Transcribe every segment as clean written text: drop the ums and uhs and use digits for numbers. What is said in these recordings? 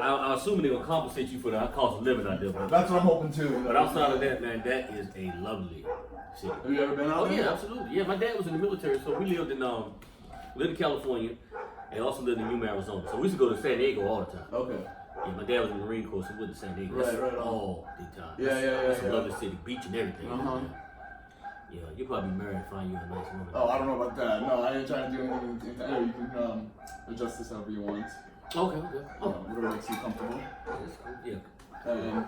I'm assuming they're gonna compensate you for the cost of living out there. That's what I'm hoping too. But outside of that, man, that is a lovely city. Have you ever been out there? Yeah, absolutely. Yeah, my dad was in the military, so we lived in California, and also lived in Yuma, Arizona. So we used to go to San Diego all the time. Okay. Yeah, my dad was in the Marine Corps, so we went to San Diego. Right. All the time. Yeah. That's a lovely city, beach and everything. Uh-huh. Yeah, you'll probably be married and find you a nice woman. Oh, I don't know about that. No, I ain't trying to do anything. You can adjust this however you want. Okay. Oh. Whatever makes you comfortable. That's cool. Yeah. And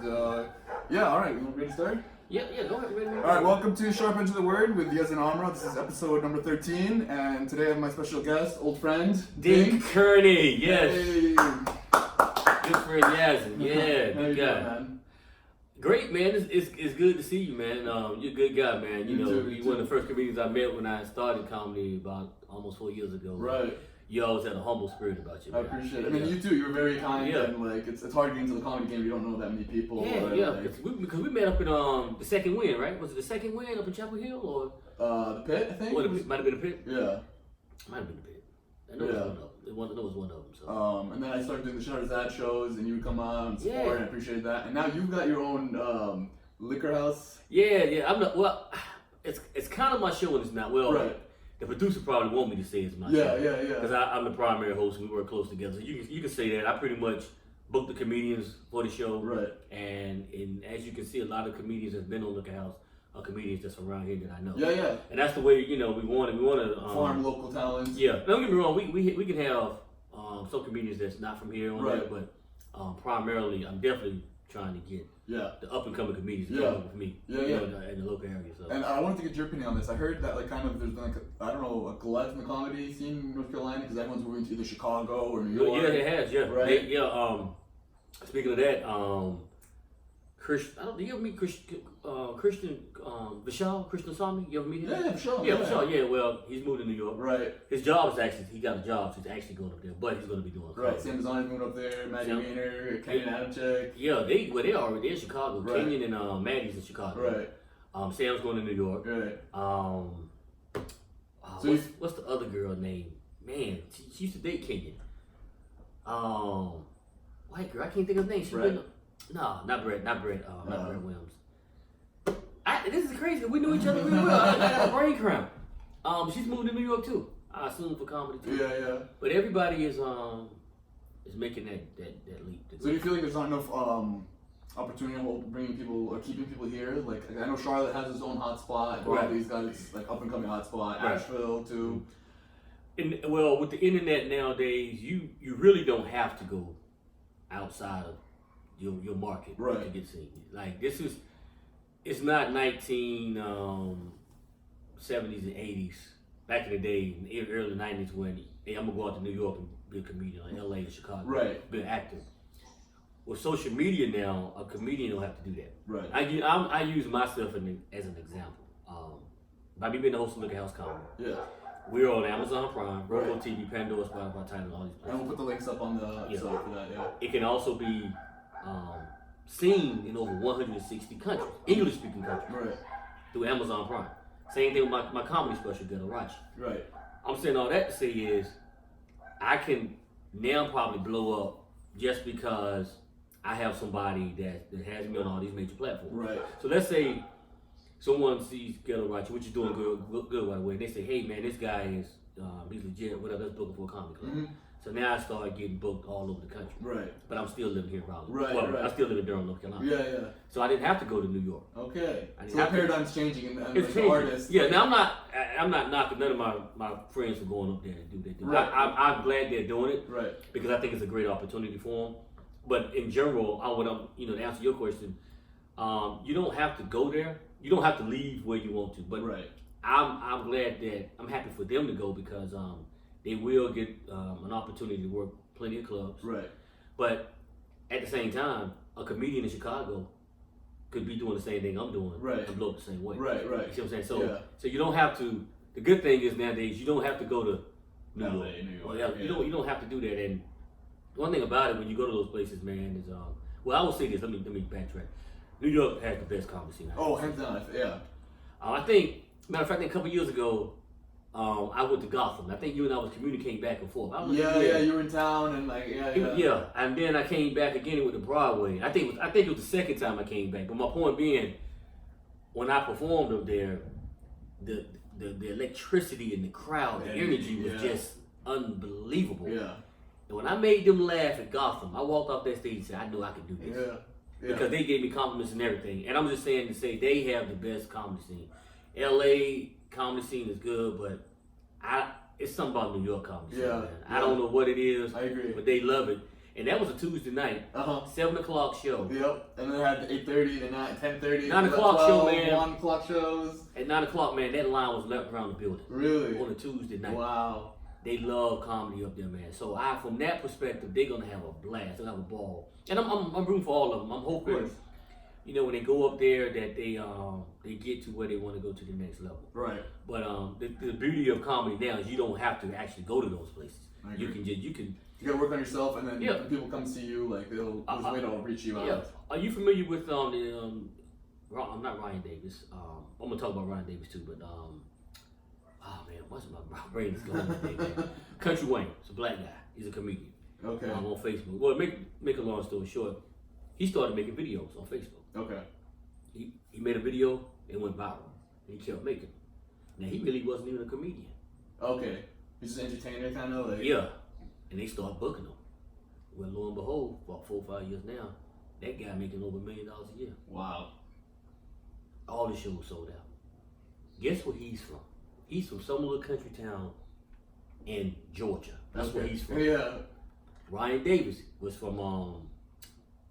yeah, all right. You ready to start? Yeah. Go ahead. Ready. All right. Welcome to Sharp Edge of the Word with Yazan Amra. This is episode number 13, and today I have my special guest, old friend Dink Kearney. Yes. Hey. Good friend Yazan. Yeah. Good guy. Man? Great, man. It's good to see you, man. You're a good guy, man. You know, you're one of the first comedians I met when I started comedy about almost 4 years ago. Right. You always had a humble spirit about you, man. I appreciate it. I mean, you too. You're very kind, and like it's hard to get into the comedy game if you don't know that many people. Yeah. Because we met up in the Second Win, right? Was it the Second Win up in Chapel Hill or the Pit? I think. Well, it might have been the Pit. Yeah. Might have been the Pit. I know it was one of them. It was one of them. So. And then I started doing the Shutters ad shows, and you would come on and support, and I appreciate that. And now you've got your own liquor house. Yeah. I'm not. Well, it's kind of my show, and it's not. Well, right. The producer probably want me to say it's my show. Yeah. Because I'm the primary host, and we work close together. So you can say that. I pretty much book the comedians for the show. Right. And as you can see, a lot of comedians that's been on Liquor House are comedians that's around here that I know. Yeah. And that's the way we want to farm local talents. Yeah. Don't get me wrong. We can have some comedians that's not from here on there, but primarily I'm definitely trying to get the up and coming comedians to come up with me. In the local area. So. And I wanted to get your opinion on this. I heard that like kind of there's been like a glut in the comedy scene in North Carolina because everyone's moving to either Chicago or New York. Yeah, it has. Yeah. Right. Speaking of that, do you ever meet Christian Vishal Sami? You ever meet him? Yeah, Vishal. Yeah, Vishal. Yeah, well, he's moved to New York. Right. His job is actually, he got a job, so he's actually going up there, but he's going to be doing right. Sam Zahni's moving up there, Maggie Weiner, Kenyon Adamczyk. Yeah, they're already in Chicago. Right. Kenyon and Maddie's in Chicago. Right. Sam's going to New York. Right. What's the other girl name? Man, she used to date Kenyon. White girl, I can't think of her name. No, not Brett Williams. This is crazy. We knew each other really well. I got a brain cramp. She's moving to New York too. I assume for comedy too. Yeah. But everybody is making that leap. So do you feel like there's not enough opportunity of bringing people or keeping people here? Like I know Charlotte has its own hot spot. These guys like up and coming hot spot. Right. Asheville too. And well, with the internet nowadays, you really don't have to go outside of your market to get seen. Like it's not 1970s and 80s. Back in the day, in the early 90s, when I'm gonna go out to New York and be a comedian, like LA and Chicago, be an actor. With social media now, a comedian don't have to do that. Right. I use myself as an example. By me being the host of Liquor House Comedy. Yeah. We're on Amazon Prime, Roku TV, Pandora, Spotify, Tidal, all these places. And we'll put the links up on the episode for that. Yeah. It can also be seen in over 160 countries, English-speaking countries, through Amazon Prime. Same thing with my comedy special, Get a Watch. Right. I'm saying all that to say is, I can now probably blow up just because I have somebody that has me on all these major platforms. Right. So let's say someone sees Get a Watch, which is doing good by the way, and they say, hey man, this guy is he's legit, whatever, let's book him for a comedy club. Mm-hmm. So now I start getting booked all over the country. Right. But I'm still living here in Raleigh. I still live in Durham, North Carolina. Yeah. So I didn't have to go to New York. Okay. So the paradigm's changing and it's changing. Artists. Yeah. Now I'm not knocking none of my friends for going up there and do that. Right. I'm glad they're doing it. Right. Because I think it's a great opportunity for them. But in general, to answer your question, you don't have to go there. You don't have to leave where you want to. But I'm glad that I'm happy for them to go because they will get an opportunity to work plenty of clubs. Right. But at the same time, a comedian in Chicago could be doing the same thing I'm doing and blow up the same way. Right. You see what I'm saying? So you don't have to. The good thing is nowadays you don't have to go to New York. You don't have to do that. And one thing about it when you go to those places, man, is I will say this. Let me backtrack. New York has the best comedy scene. Oh, hands down. Yeah. I think, matter of fact, a couple years ago, I went to Gotham. I think you and I was communicating back and forth. Yeah, you were in town and like yeah. And then I came back again with the Broadway. I think it was the second time I came back. But my point being, when I performed up there, the electricity in the crowd, the energy was just unbelievable. Yeah. And when I made them laugh at Gotham, I walked off that stage and said, I knew I could do this. Yeah. Because they gave me compliments and everything. And I'm just saying to say they have the best comedy scene. LA comedy scene is good, but it's something about New York comedy scene, man. I don't know what it is. I agree. But they love it. And that was a Tuesday night, 7 o'clock show. Yep. And then they had the 8:30, the 10:30, 9 o'clock 12, show, man. 1 o'clock shows. At 9 o'clock, man, that line was left around the building. Really? On a Tuesday night. Wow. They love comedy up there, man. So from that perspective, they're gonna have a blast. They're gonna have a ball. And I'm rooting for all of them. I'm hoping, you know, when they go up there that they get to where they want to go to the next level. Right. But the beauty of comedy now is you don't have to actually go to those places. You gotta work on yourself, and then when people come see you, like there's a way to reach you out. Are you familiar with I'm not Ryan Davis. I'm gonna talk about Ryan Davis too, but oh man, what's my brain is going today, man. Country Wayne, it's a black guy. He's a comedian. Okay. On Facebook. Well, make a long story short, he started making videos on Facebook. Okay. He made a video and went viral. And he kept making them. Now he really wasn't even a comedian. Okay. He's just an entertainer, kind of like. Yeah. And they started booking him. Well, lo and behold, about 4 or 5 years now, that guy making over $1 million a year. Wow. All the shows sold out. Guess where he's from? He's from some little country town in Georgia. That's where he's from. Yeah. Ryan Davis was from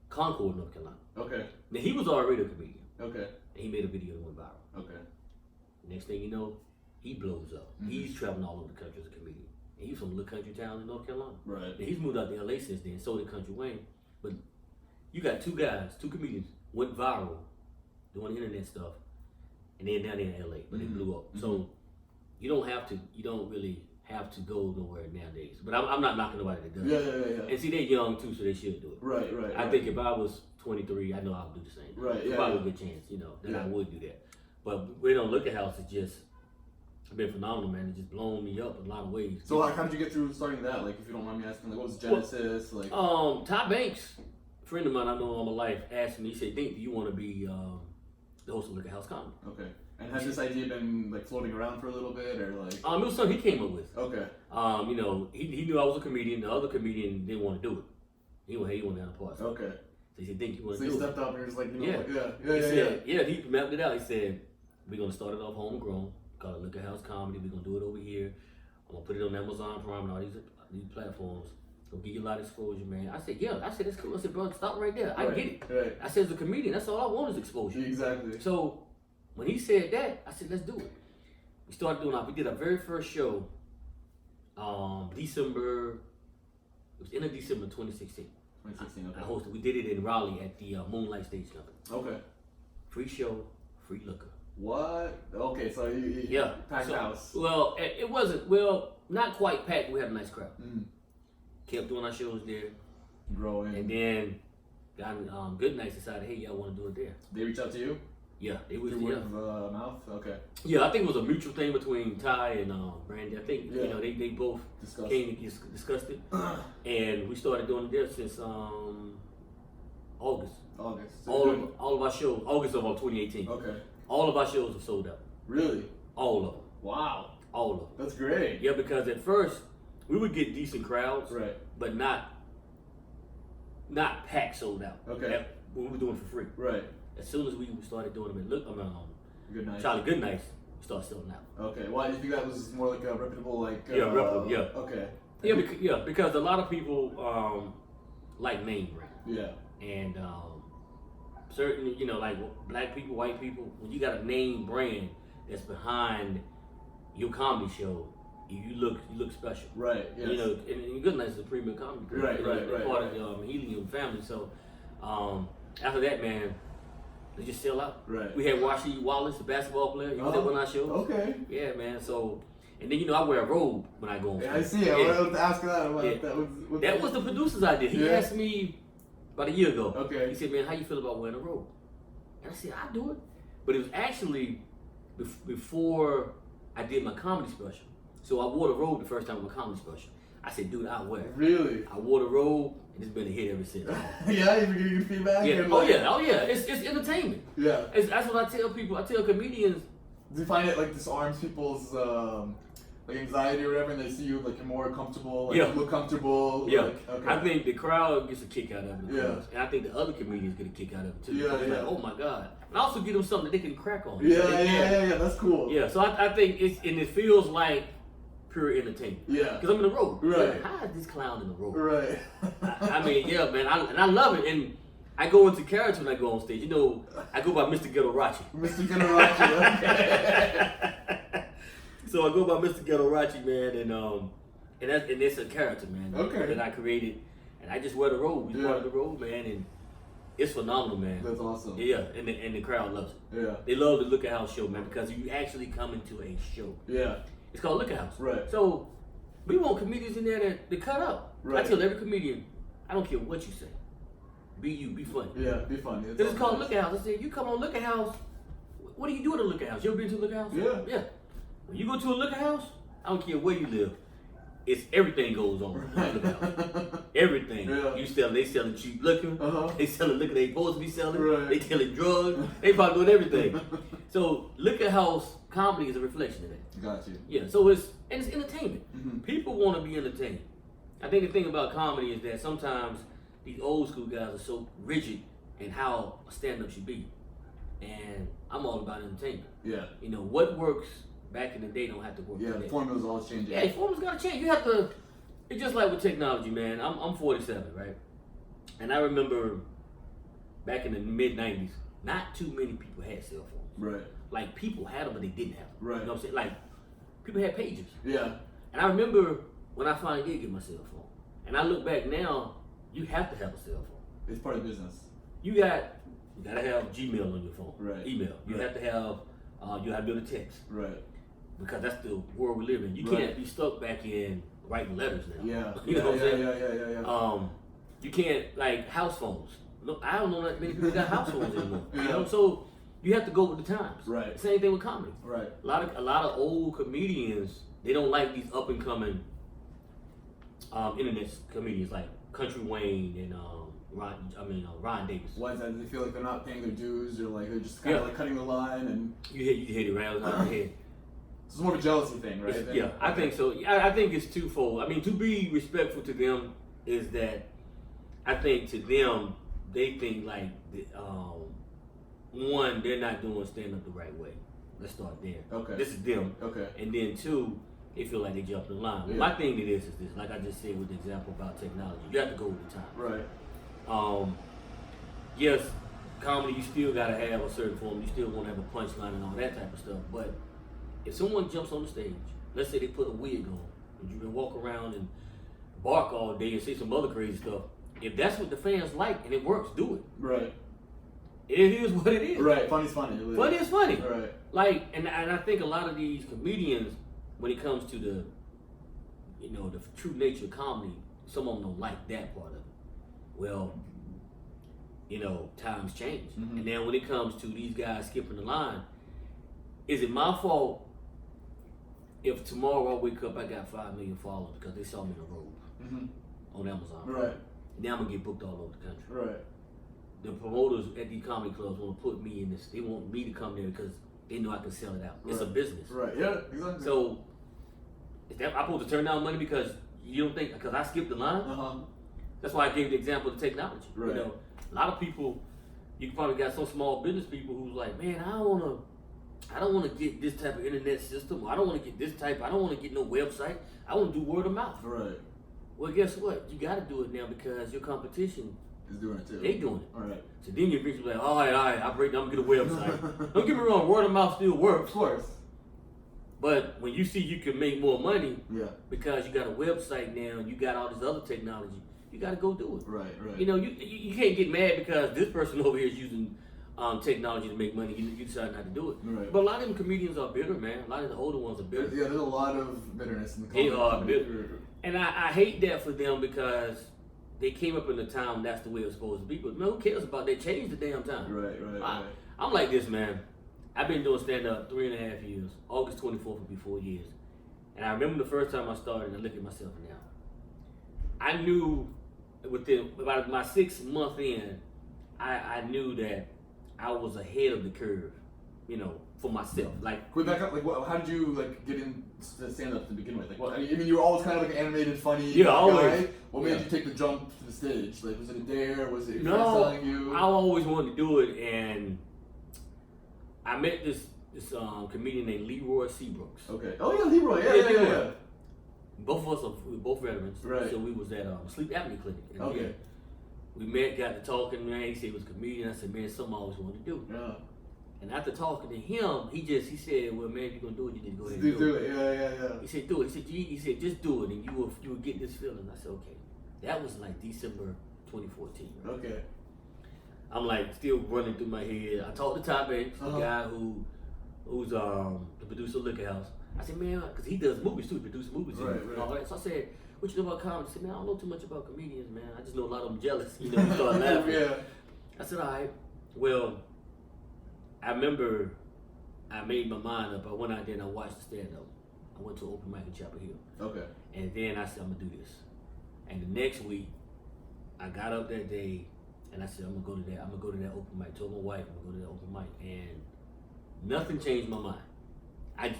Concord, North Carolina. Okay. Now he was already a comedian. Okay. And he made a video that went viral. Okay. Next thing you know, he blows up. Mm-hmm. He's traveling all over the country as a comedian. And he's from a little country town in North Carolina. Right. And he's moved out to LA since then, so did Country Wayne. But you got two comedians, went viral doing internet stuff, and then now they're in LA, but they blew up. Mm-hmm. So you don't really have to go nowhere nowadays. But I'm not knocking nobody that does. Yeah. And see, they're young too, so they should do it. Right. I think if I was 23, I know I would do the same. Right. Yeah. Probably a good chance, that I would do that. But we don't look at house. It's just been phenomenal, man. It's just blown me up in a lot of ways. So how did you get through starting that? Like, if you don't mind me asking, like, what was Genesis? Ty Banks, a friend of mine I know all my life, asked me. He said, "Dink, do you want to be the host of Liquor House Comedy?" Okay. And has this idea been like floating around for a little bit, or like? It was something he came up with. Okay. He knew I was a comedian. The other comedian didn't want to do it. He went down the part. Okay. So he said, "Dink, you want to do it?" So he stepped up and he was like, He mapped it out. He said, "We're gonna start it off homegrown. Call it Liquor House Comedy. We're gonna do it over here. I'm gonna put it on Amazon Prime and all these platforms. Gonna give you a lot of exposure, man." I said, "Yeah." I said, "That's cool." I said, "Bro, stop right there. I get it." Right. I said, "As a comedian, that's all I want is exposure." Exactly. So when he said that, I said, "Let's do it." We started doing we did our very first show, December. It was end of December 2016. 2016. Okay. I hosted. We did it in Raleigh at the Moonlight Stage Company. Okay. Free show, free liquor. What? Okay, so you packed house. Well, it wasn't. Well, not quite packed. We had a nice crowd. Mm-hmm. Kept doing our shows there. Growing. And then got Good Nights decided, hey, y'all want to do it there. They reached out to you? Yeah, they was through word of mouth. Okay. Yeah, I think it was a mutual thing between Ty and Brandy. I think they both came and discussed it, and we started doing it there since August. So all of our shows, August of 2018. Okay. All of our shows have sold out. Really? All of them. Wow. All of them. That's great. Yeah, because at first we would get decent crowds, right? But not packed sold out. Okay. When we were doing it for free. Right. As soon as we started doing them Good Nights. Charlie Good Nights, we started selling out. Okay. Why do you think that was more like a reputable reputable, yeah. Okay. Yeah, because a lot of people like name brand. Yeah. And certain, like black people, white people, when you got a name brand that's behind your comedy show, you look special. Right. Yes. And Good Nights is a premium comedy group. Right. Part of the Helium family. So after that, man, they just sell out. Right. We had Rasheed Wallace, the basketball player. He was at one of our shows. Okay. Yeah, man. So, and then I wear a robe when I go on stage. Yeah, I see. I wanted to ask that. That was the producer's idea. He asked me about a year ago. Okay. He said, "Man, how you feel about wearing a robe?" And I said, "I do it." But it was actually before I did my comedy special. So I wore the robe the first time with my comedy special. I said, dude, I'll wear it. Really? I wore the robe, and it's been a hit ever since. Yeah, you been getting good feedback? Yeah. Oh yeah. It's entertainment. Yeah. That's what I tell people. I tell comedians. Do you find it like disarms people's like anxiety or whatever, and they see you like you're more comfortable, like you look comfortable? Yeah. Like, okay. I think the crowd gets a kick out of it. Yeah. And I think the other comedians get a kick out of it too. Yeah, Like, oh my God. And I also give them something that they can crack on. Yeah. That's cool. Yeah. So I think it feels like pure entertainment. Yeah. Because I'm in the road. Right. Like, how is this clown in the road? Right. I mean, yeah, man. I love it. And I go into character when I go on stage. You know, I go by Mr. Ghetto-Rachi. Mr. Ghetto-Rachi, okay. So I go by Mr. Ghetto-Rachi, man, and it's a character, man. Okay. That I created, and I just wear the robe. We part of the robe, man, and it's phenomenal, man. That's awesome. Yeah, and the crowd loves it. Yeah. They love the Look at House show, man, because you actually come into a show. Yeah. It's called Look at House. Right. So we want comedians in there to cut up. Right. I tell every comedian, I don't care what you say. Be you, be funny. Yeah, be funny. This is called Look at House. I said, you come on Look at House. What do you do at a Look at House? You ever been to a Look at House? Yeah. Yeah. When you go to a Look at House, I don't care where you live. It's everything goes on. At Look at House. Everything. Yeah. They selling cheap liquor. They selling liquor they supposed to be selling. Right. They selling drugs. They probably doing everything. So Look at House comedy is a reflection of that. Got you. Yeah. So it's entertainment. Mm-hmm. People want to be entertained. I think the thing about comedy is that sometimes these old school guys are so rigid in how a stand-up should be. And I'm all about entertainment. Yeah. You know, what works back in the day don't have to work today. today. The formula's always changing. Yeah, the formula's got to change. You have to, it's just like with technology, man. I'm 47, right? And I remember back in the mid-90s, not too many people had cell phones. Right. Like, people had them, but they didn't have them. Right. You know what I'm saying? Like, people had pagers. Yeah. And I remember when I finally did get my cell phone. And I look back now, you have to have a cell phone. It's part of business. You gotta have Gmail on your phone. Right. Email. You have to have you have to be able to text. Right. Because that's the world we live in. You can't be stuck back in writing letters now. Yeah. You know what I'm saying? Yeah. You can't, like, house phones. Look, I don't know that many people got house phones anymore. You know, so you have to go with the times. Right. Same thing with comedy. Right. A lot of old comedians, they don't like these up and coming internet comedians like Country Wayne and Ron Davis. Why is that? They feel like they're not paying their dues, or like they're just kind of like cutting the line, and you hit it right on the head. It's more of a jealousy thing, right? Yeah, I think so. I think it's twofold. I mean, to be respectful to them is that I think to them they think like one, they're not doing stand up the right way. Let's start there. Okay. This is them. Okay. And then two, they feel like they jumped the line. Yeah. My thing to this is this, like I just said with the example about technology, you have to go with the time. Right. Yes, comedy, you still gotta have a certain form. You still want to have a punchline and all that type of stuff. But if someone jumps on the stage, let's say they put a wig on, and you can walk around and bark all day and say some other crazy stuff. If that's what the fans like and it works, do it. Right. It is what it is. Right. Funny's funny. Funny is funny. Right. Like, and I think a lot of these comedians, when it comes to the true nature of comedy, some of them don't like that part of it. Well, times change. Mm-hmm. And then when it comes to these guys skipping the line, is it my fault if tomorrow I wake up, I got 5 million followers because they saw me in a robe on Amazon? Right. Now I'm going to get booked all over the country. Right. The promoters at these comedy clubs want to put me in this. They want me to come there because they know I can sell it out. It's a business. Right. Yeah, exactly. So, is that I'm supposed to turn down money because you don't think, because I skipped the line? That's why I gave the example of technology. Right. A lot of people, you probably got some small business people who's like, man, I don't want to get this type of internet system. Or I don't want to get this type. I don't want to get no website. I want to do word of mouth. Right. Well, guess what? You got to do it now because your competition is doing it too. They doing it. All right. So then you eventually like, all right, I'm gonna get a website. Don't get me wrong, word of mouth still works. Of course. But when you see you can make more money, yeah, because you got a website now and you got all this other technology, you got to go do it. Right. You can't get mad because this person over here is using technology to make money. You decide not to do it. Right. But a lot of them comedians are bitter, man. A lot of the older ones are bitter. Yeah, there's a lot of bitterness in the comedy. They are bitter. And I hate that for them because they came up in a time that's the way it's supposed to be. But man, who cares about that? Change the damn time. Right. I'm like this, man. I've been doing stand-up 3.5 years. August 24th will be 4 years. And I remember the first time I started, and I look at myself now. I knew within about my 6 month in, I knew that I was ahead of the curve, you know, for myself. Like, Quick back up, like, how did you like get into stand up to begin with? Like, what? I mean, you were always kind of like an animated, funny guy. What made you take the jump to the stage? Like, was it a dare? Was it your friends telling you? I always wanted to do it, and I met this comedian named Leroy Seabrooks. Okay. Oh yeah, Leroy. Yeah. Both of us we were both veterans. Right. So we was at sleep apnea clinic. And okay. We met, got to talking, man. He said he was a comedian. I said, man, something I always wanted to do. Yeah. And after talking to him, he said, well, man, if you're gonna do it, you need to go ahead and do it. Yeah. He said, do it. He said, just do it, and you will get this feeling. I said, okay. That was like December 2014. Right? Okay. I'm like still running through my head. I talked to Top X, the guy who's the producer of Liquor House. I said, man, because he does movies too, he produces movies and all that. So I said, what you know about comedy? He said, man, I don't know too much about comedians, man. I just know a lot of them jealous. You know, he started laughing. Yeah. I said, all right. Well, I remember I made my mind up. I went out there and I watched the stand-up. I went to an open mic in Chapel Hill. Okay. And then I said, I'm going to do this. And the next week, I got up that day and I said, I'm going to go to that open mic. I told my wife, I'm going to go to that open mic. And nothing changed my mind.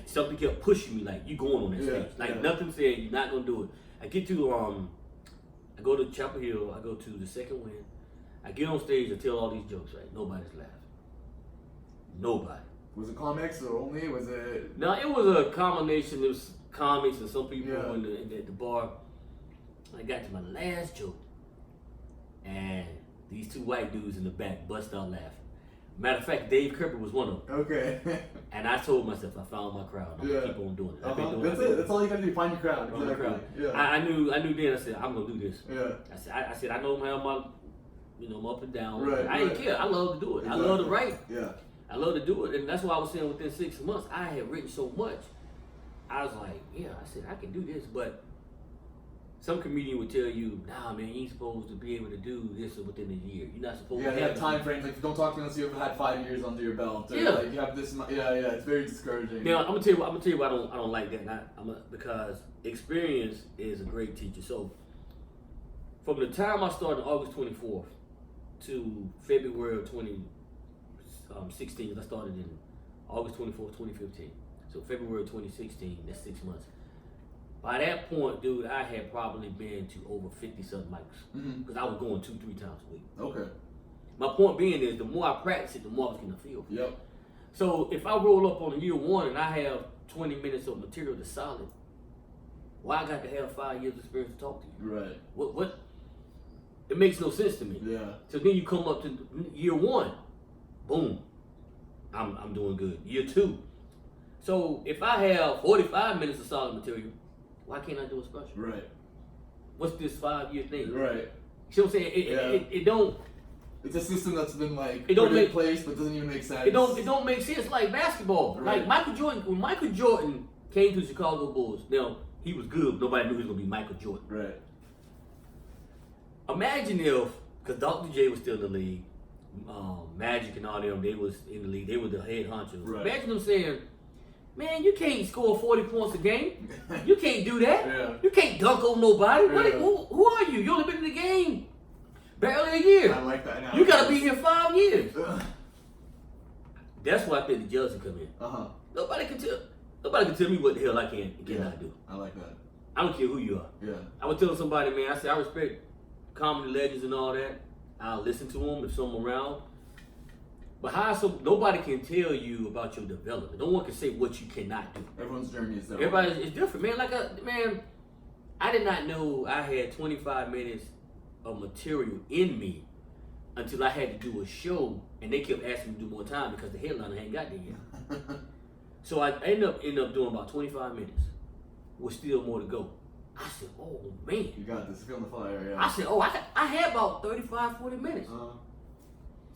Something kept pushing me, like, you going on that stage. Like, nothing said, you're not going to do it. I get to, I go to Chapel Hill, I go to the second win. I get on stage, I tell all these jokes, right? Nobody's laughing. Nobody. Was it comics or only? Was it? No, it was a combination. There was comics and some people at the bar. I got to my last joke, and these two white dudes in the back bust out laughing. Matter of fact, Dave Kirby was one of them. Okay. And I told myself, I found my crowd. I'm gonna keep on doing it. I've been doing That's it. That's all you gotta do. Find your crowd. Find my crowd. Yeah. I knew then. I said, I'm gonna do this. Yeah. I said, I know how my, I'm up and down. Right. I didn't care. I love to do it. Exactly. I love to write. Yeah. I love to do it, and that's why I was saying within 6 months I had written so much. I was like, yeah, I said I can do this, but some comedian would tell you, nah, man, you ain't supposed to be able to do this within a year. You're not supposed to have time frames. Like, don't talk to me unless you've had 5 years under your belt. Or, like, you have this. It's very discouraging. Now, I'm gonna tell you why I don't like that. Because experience is a great teacher. So, from the time I started August 24th to February of 2016, I started in August 24th, 2015. So February 2016, that's 6 months. By that point, dude, I had probably been to over 50-something mics. Because I was going 2-3 times a week. Okay. My point being is, the more I practice it, the more I was getting a feel for it. Yep. So if I roll up on year one and I have 20 minutes of material that's solid, why I got to have 5 years experience to talk to you? Right. What? It makes no sense to me. Yeah. So then you come up to year one, boom, I'm doing good. Year two. So if I have 45 minutes of solid material, why can't I do a special? Right. What's this 5-year thing? Right. See what I'm saying? It don't. It's a system that's been like put in place, but doesn't even make sense. It don't make sense. Like basketball. Right. Like Michael Jordan. When Michael Jordan came to the Chicago Bulls, now he was good. Nobody knew he was gonna be Michael Jordan. Right. Imagine if, because Dr. J was still in the league, Magic and all them, they was in the league. They were the head honchos. Right. Imagine them saying, "Man, you can't score 40 points a game. You can't do that. Yeah. You can't dunk on nobody. Yeah. Who are you? You only been in the game barely a year. I like that. You gotta be here 5 years." That's why I think the jealousy come in. Nobody can tell me what the hell I can and cannot do. I like that. I don't care who you are. Yeah. I would tell somebody, man, I say I respect comedy legends and all that. I'll listen to them if someone around. But nobody can tell you about your development. No one can say what you cannot do. Everyone's journey is different. Everybody is different, man. I did not know I had 25 minutes of material in me until I had to do a show, and they kept asking me to do more time because the headliner hadn't got there yet. So I ended up doing about 25 minutes with still more to go. I said, oh man. You got this, feel the fire, yeah. I said, I had about 35, 40 minutes.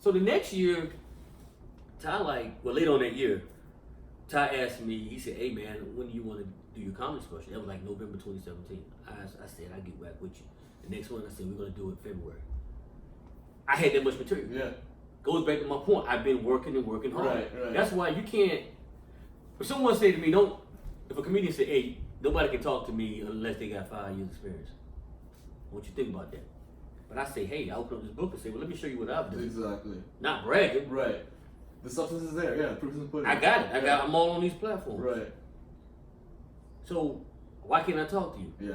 So the next year, later on that year, Ty asked me, he said, hey man, when do you want to do your comedy special? That was like November 2017. I said, I'll get back with you. The next one, I said, we're going to do it in February. I had that much material. Yeah. Goes back to my point. I've been working and working hard. Right. That's why you can't, if someone say to me, if a comedian say, hey, nobody can talk to me unless they got 5 years experience. What you think about that? But I say, hey, I open up this book and say, well, let me show you what I've done. Exactly. Not bragging. Right. The substance is there. Yeah, proof is in the pudding. I got it. I'm all on these platforms. Right. So why can't I talk to you? Yeah.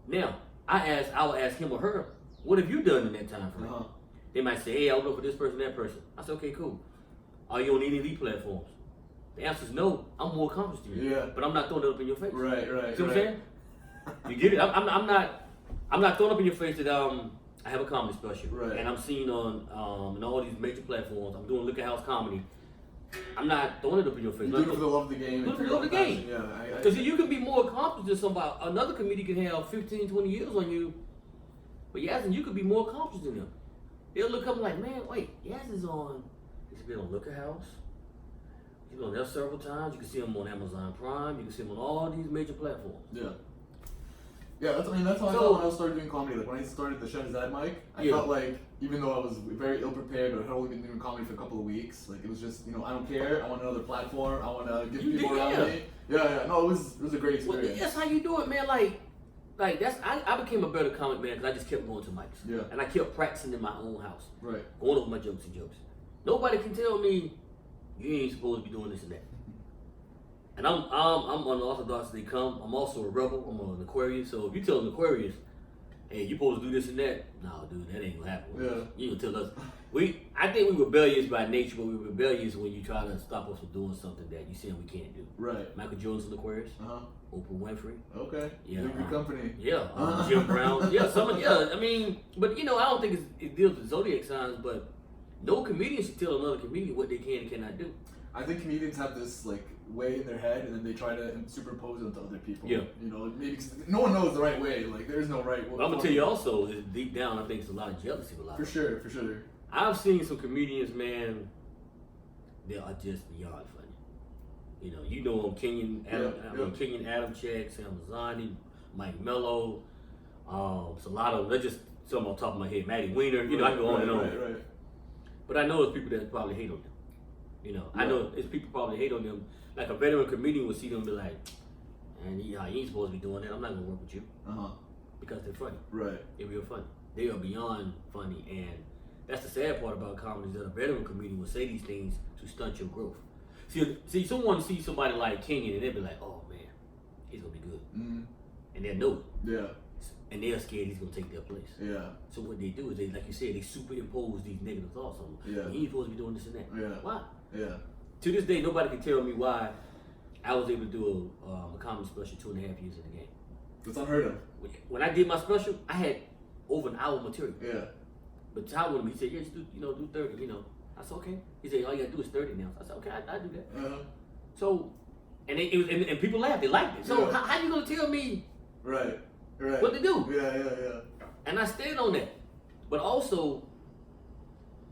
Now, I will ask him or her, what have you done in that time frame? They might say, hey, I opened up for this person, that person. I say, okay, cool. Are you on any of these platforms? The answer is no. I'm more accomplished than you. Yeah. But I'm not throwing it up in your face. Right. See what I'm saying? You get it? I'm not throwing up in your face that I have a comedy special. Right. And I'm seen on in all these major platforms. I'm doing Liquor House comedy. I'm not throwing it up in your face. You do it for the love of the game. Do it for the love of the game. Yeah. Because you can be more accomplished than somebody. Another comedian can have 15, 20 years on you. But Yazin, you could be more accomplished than them. They'll look up and like, man, wait, Yazin's on. He's been on Liquor House. He's been on there several times. You can see him on Amazon Prime. You can see him on all these major platforms. Yeah. Yeah, that's how I felt when I started doing comedy. Like when I started the Shahzad mic, I felt like even though I was very ill prepared, or had only been doing comedy for a couple of weeks, like it was just, I don't care. I want another platform. I want to get people around me. Yeah. No, it was a great experience. Well, that's how you do it, man. Like that's I became a better comic man because I just kept going to mics. Yeah. And I kept practicing in my own house. Right. Going over my jokes. Nobody can tell me you ain't supposed to be doing this and that. And I'm unorthodox as they come. I'm also a rebel. I'm an Aquarius. So if you tell an Aquarius, hey, you supposed to do this and that, no, dude, that ain't gonna happen. Yeah. You gonna tell us. I think we rebellious by nature, but we're rebellious when you try to stop us from doing something that you saying we can't do. Right. Michael Jordan's an Aquarius. Oprah Winfrey. Okay. Yeah. You're good company. Yeah. Jim Brown. Yeah. I mean, but I don't think it deals with zodiac signs, but no comedian should tell another comedian what they can and cannot do. I think comedians have this way in their head, and then they try to superimpose it onto other people. Yeah. Maybe 'cause no one knows the right way. Like there is no right way. Well, I'm gonna tell you also, is deep down, I think it's a lot of jealousy with a lot. For sure. I've seen some comedians, man. They are just beyond funny. You know them, Kenyon Adam Check, Sam Mazzani, Mike Mello. It's a lot of them. They're just some on top of my head. Maddie Weiner. I can go on and on. Right. But I know there's people that probably hate on them. I know it's people probably hate on them. Like a veteran comedian would see them and be like, man, you ain't supposed to be doing that. I'm not gonna work with you. Because they're funny. Right. They're real funny. They are beyond funny, and that's the sad part about comedy, is that a veteran comedian will say these things to stunt your growth. See, someone sees somebody like Kenyon and they'll be like, oh man, he's gonna be good. Mm-hmm. And they'll know it. Yeah. And they're scared he's gonna take their place. Yeah. So what they do is they, like you said, they superimpose these negative thoughts on them. Yeah. You ain't supposed to be doing this and that. Yeah. Why? Yeah. To this day, nobody can tell me why I was able to do a comedy special 2.5 years in the game. That's unheard of. When I did my special, I had over an hour material. Yeah. But Ty wanted me, he said, yeah, just do 30, I said, okay. He said, all you gotta do is 30 now. I said, okay, I do that. So, and and people laughed, they liked it. So how you gonna tell me right. what to do? Yeah. And I stayed on that. But also,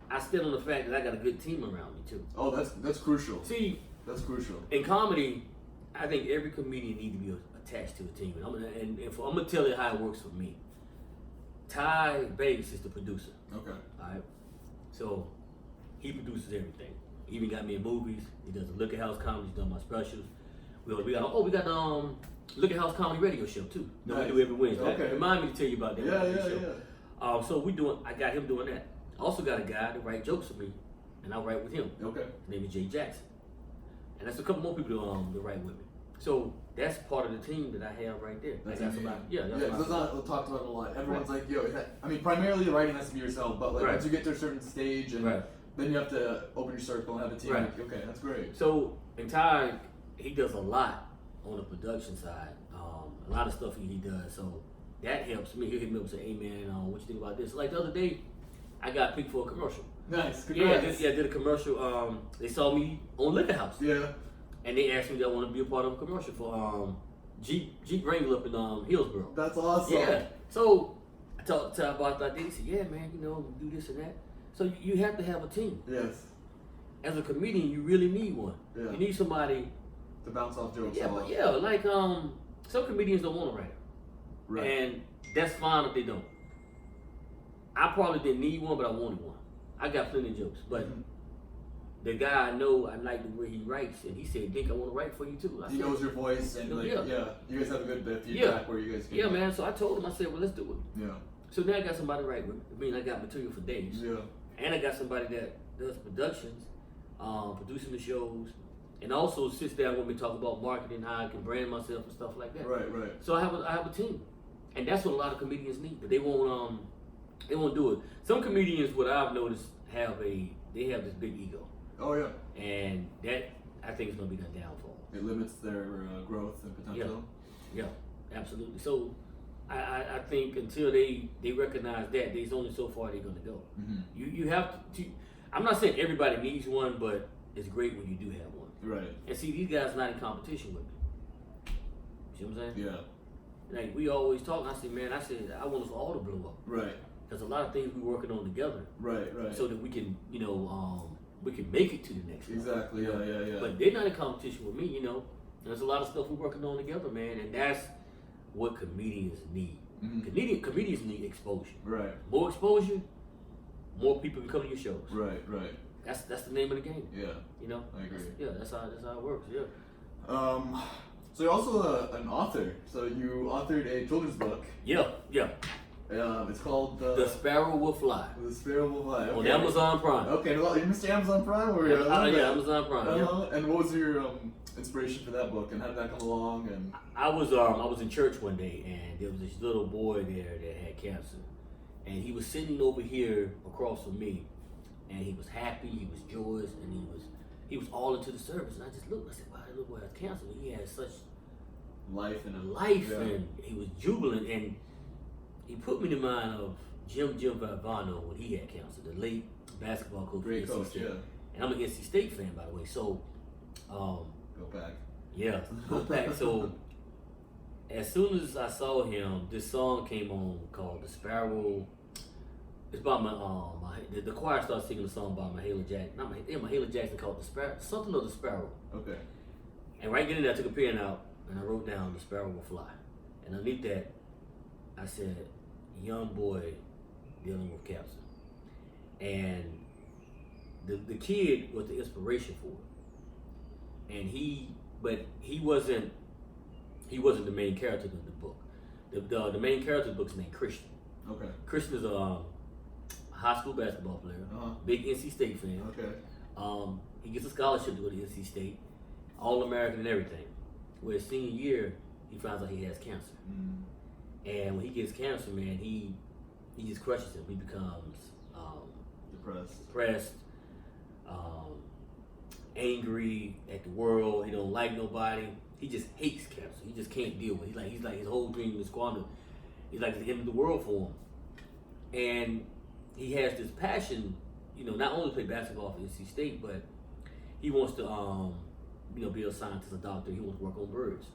I stayed on the fact that I got a good team around me too. Oh, that's crucial. See, that's crucial. In comedy, I think every comedian needs to be attached to a team. And I'm gonna tell you how it works for me. Ty Bates is the producer. Okay. All right. So he produces everything. He even got me in movies. He does the Liquor House comedy. He's done my specials. We got Liquor House comedy radio show too. Nice. We do every Wednesday. Okay. Remind me to tell you about that. Yeah. So I got him doing that. I also got a guy that write jokes for me, and I write with him. Okay. His name is Jay Jackson. And that's a couple more people that write with me. So that's part of the team that I have right there. That's not talked about a lot. Everyone's like, primarily the writing has to be yourself, but once you get to a certain stage, and then you have to open your circle and have a team. Right. Okay, that's great. So Ty, he does a lot on the production side. A lot of stuff he does. So that helps me. He'll hit me up and say, hey man, what you think about this? Like the other day, I got picked for a commercial. Nice. Congrats. I did a commercial. They saw me on Liquor House. Yeah. And they asked me that I want to be a part of a commercial for Jeep Wrangler up in Hillsborough. That's awesome. Yeah. So I talked to Ty about that. He said, yeah, man, do this and that. So you have to have a team. Yes. As a comedian, you really need one. Yeah. You need somebody to bounce off jokes. Yeah, like some comedians don't want to write. Right. And that's fine if they don't. I probably didn't need one, but I wanted one. I got plenty of jokes, but the guy I know, I like the way he writes, and he said, Dink, I want to write for you too. He knows your voice, and like, you guys have a good bit of feedback where you guys can. Yeah, man. So I told him, I said, well, let's do it. Yeah. So now I got somebody to write with. I mean, I got material for days. Yeah. And I got somebody that does productions, producing the shows, and also sits down with me, talk about marketing, how I can brand myself and stuff like that. Right. So I have a team, and that's what a lot of comedians need, but they won't do it. Some comedians, what I've noticed, have this big ego. Oh yeah. And that, I think, is gonna be their downfall. It limits their growth and potential. Yeah, absolutely. So I think until they recognize that, there's only so far they're gonna go. Mm-hmm. You have to. I'm not saying everybody needs one, but it's great when you do have one. Right. And see, these guys are not in competition with me. See what I'm saying? Yeah. Like we always talk. I said, I want us all to blow up. Right. There's a lot of things we're working on together. Right. So that we can, we can make it to the next level. Exactly. Yeah. But they're not in competition with me. There's a lot of stuff we're working on together, man, and that's what comedians need. Mm-hmm. Comedians need exposure. Right. More exposure, more people can come to your shows. Right. That's the name of the game. Yeah. I agree. That's how it works. Yeah. So you're also an author. So you authored a children's book. Yeah. It's called The Sparrow Will Fly. The Sparrow Will Fly. Okay. On Amazon Prime. Okay, well, you Mr. Amazon Prime, or Amazon Prime. And what was your inspiration for that book, and how did that come along? And I was in church one day, and there was this little boy there that had cancer, and he was sitting over here across from me, and he was happy, he was joyous, and he was all into the service. And I just looked, I said, wow, that little boy has cancer. He had such life, and he was jubilant, and he put me in mind of Jim Valvano when he had cancer, the late basketball coach. Great coach, yeah. And I'm an NC State fan, by the way. So, go back. Yeah, go back. So, as soon as I saw him, this song came on called "The Sparrow." It's about the choir started singing a song by Mahalia Jackson called "The Sparrow," something of the Sparrow. Okay. And right then, I took a pen out and I wrote down "The Sparrow Will Fly," and underneath that, I said, "Young boy dealing with cancer," and the kid was the inspiration for it. And he wasn't the main character of the book. The main character of the book is named Christian. Okay. Christian is a high school basketball player, big NC State fan. Okay. He gets a scholarship to go to NC State, All-American and everything. Where his senior year, he finds out he has cancer. And when he gets cancer, man, he just crushes him. He becomes depressed, angry at the world. He don't like nobody. He just hates cancer. He just can't deal with it. He's like his whole dream is squandered. He's like the end of the world for him. And he has this passion, not only to play basketball for NC State, but he wants to, be a scientist, a doctor. He wants to work on birds.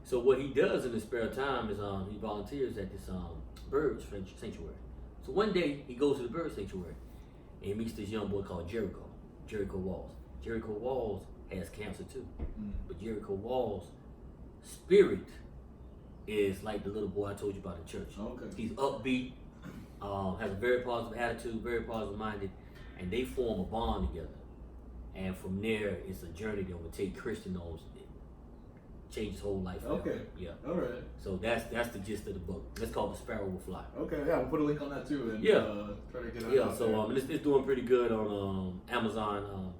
So what he does in his spare time is he volunteers at this bird sanctuary. So one day he goes to the bird sanctuary and he meets this young boy called Jericho Walls. Jericho Walls has cancer too, but Jericho Walls' spirit is like the little boy I told you about in church. Okay. He's upbeat, has a very positive attitude, very positive minded, and they form a bond together. And from there, it's a journey that will take Christian on, change his whole life. Okay. Yeah. All right. So that's the gist of the book. It's called The Sparrow Will Fly. Okay. Yeah, we'll put a link on that too, and try to get it out. So it's doing pretty good on Amazon.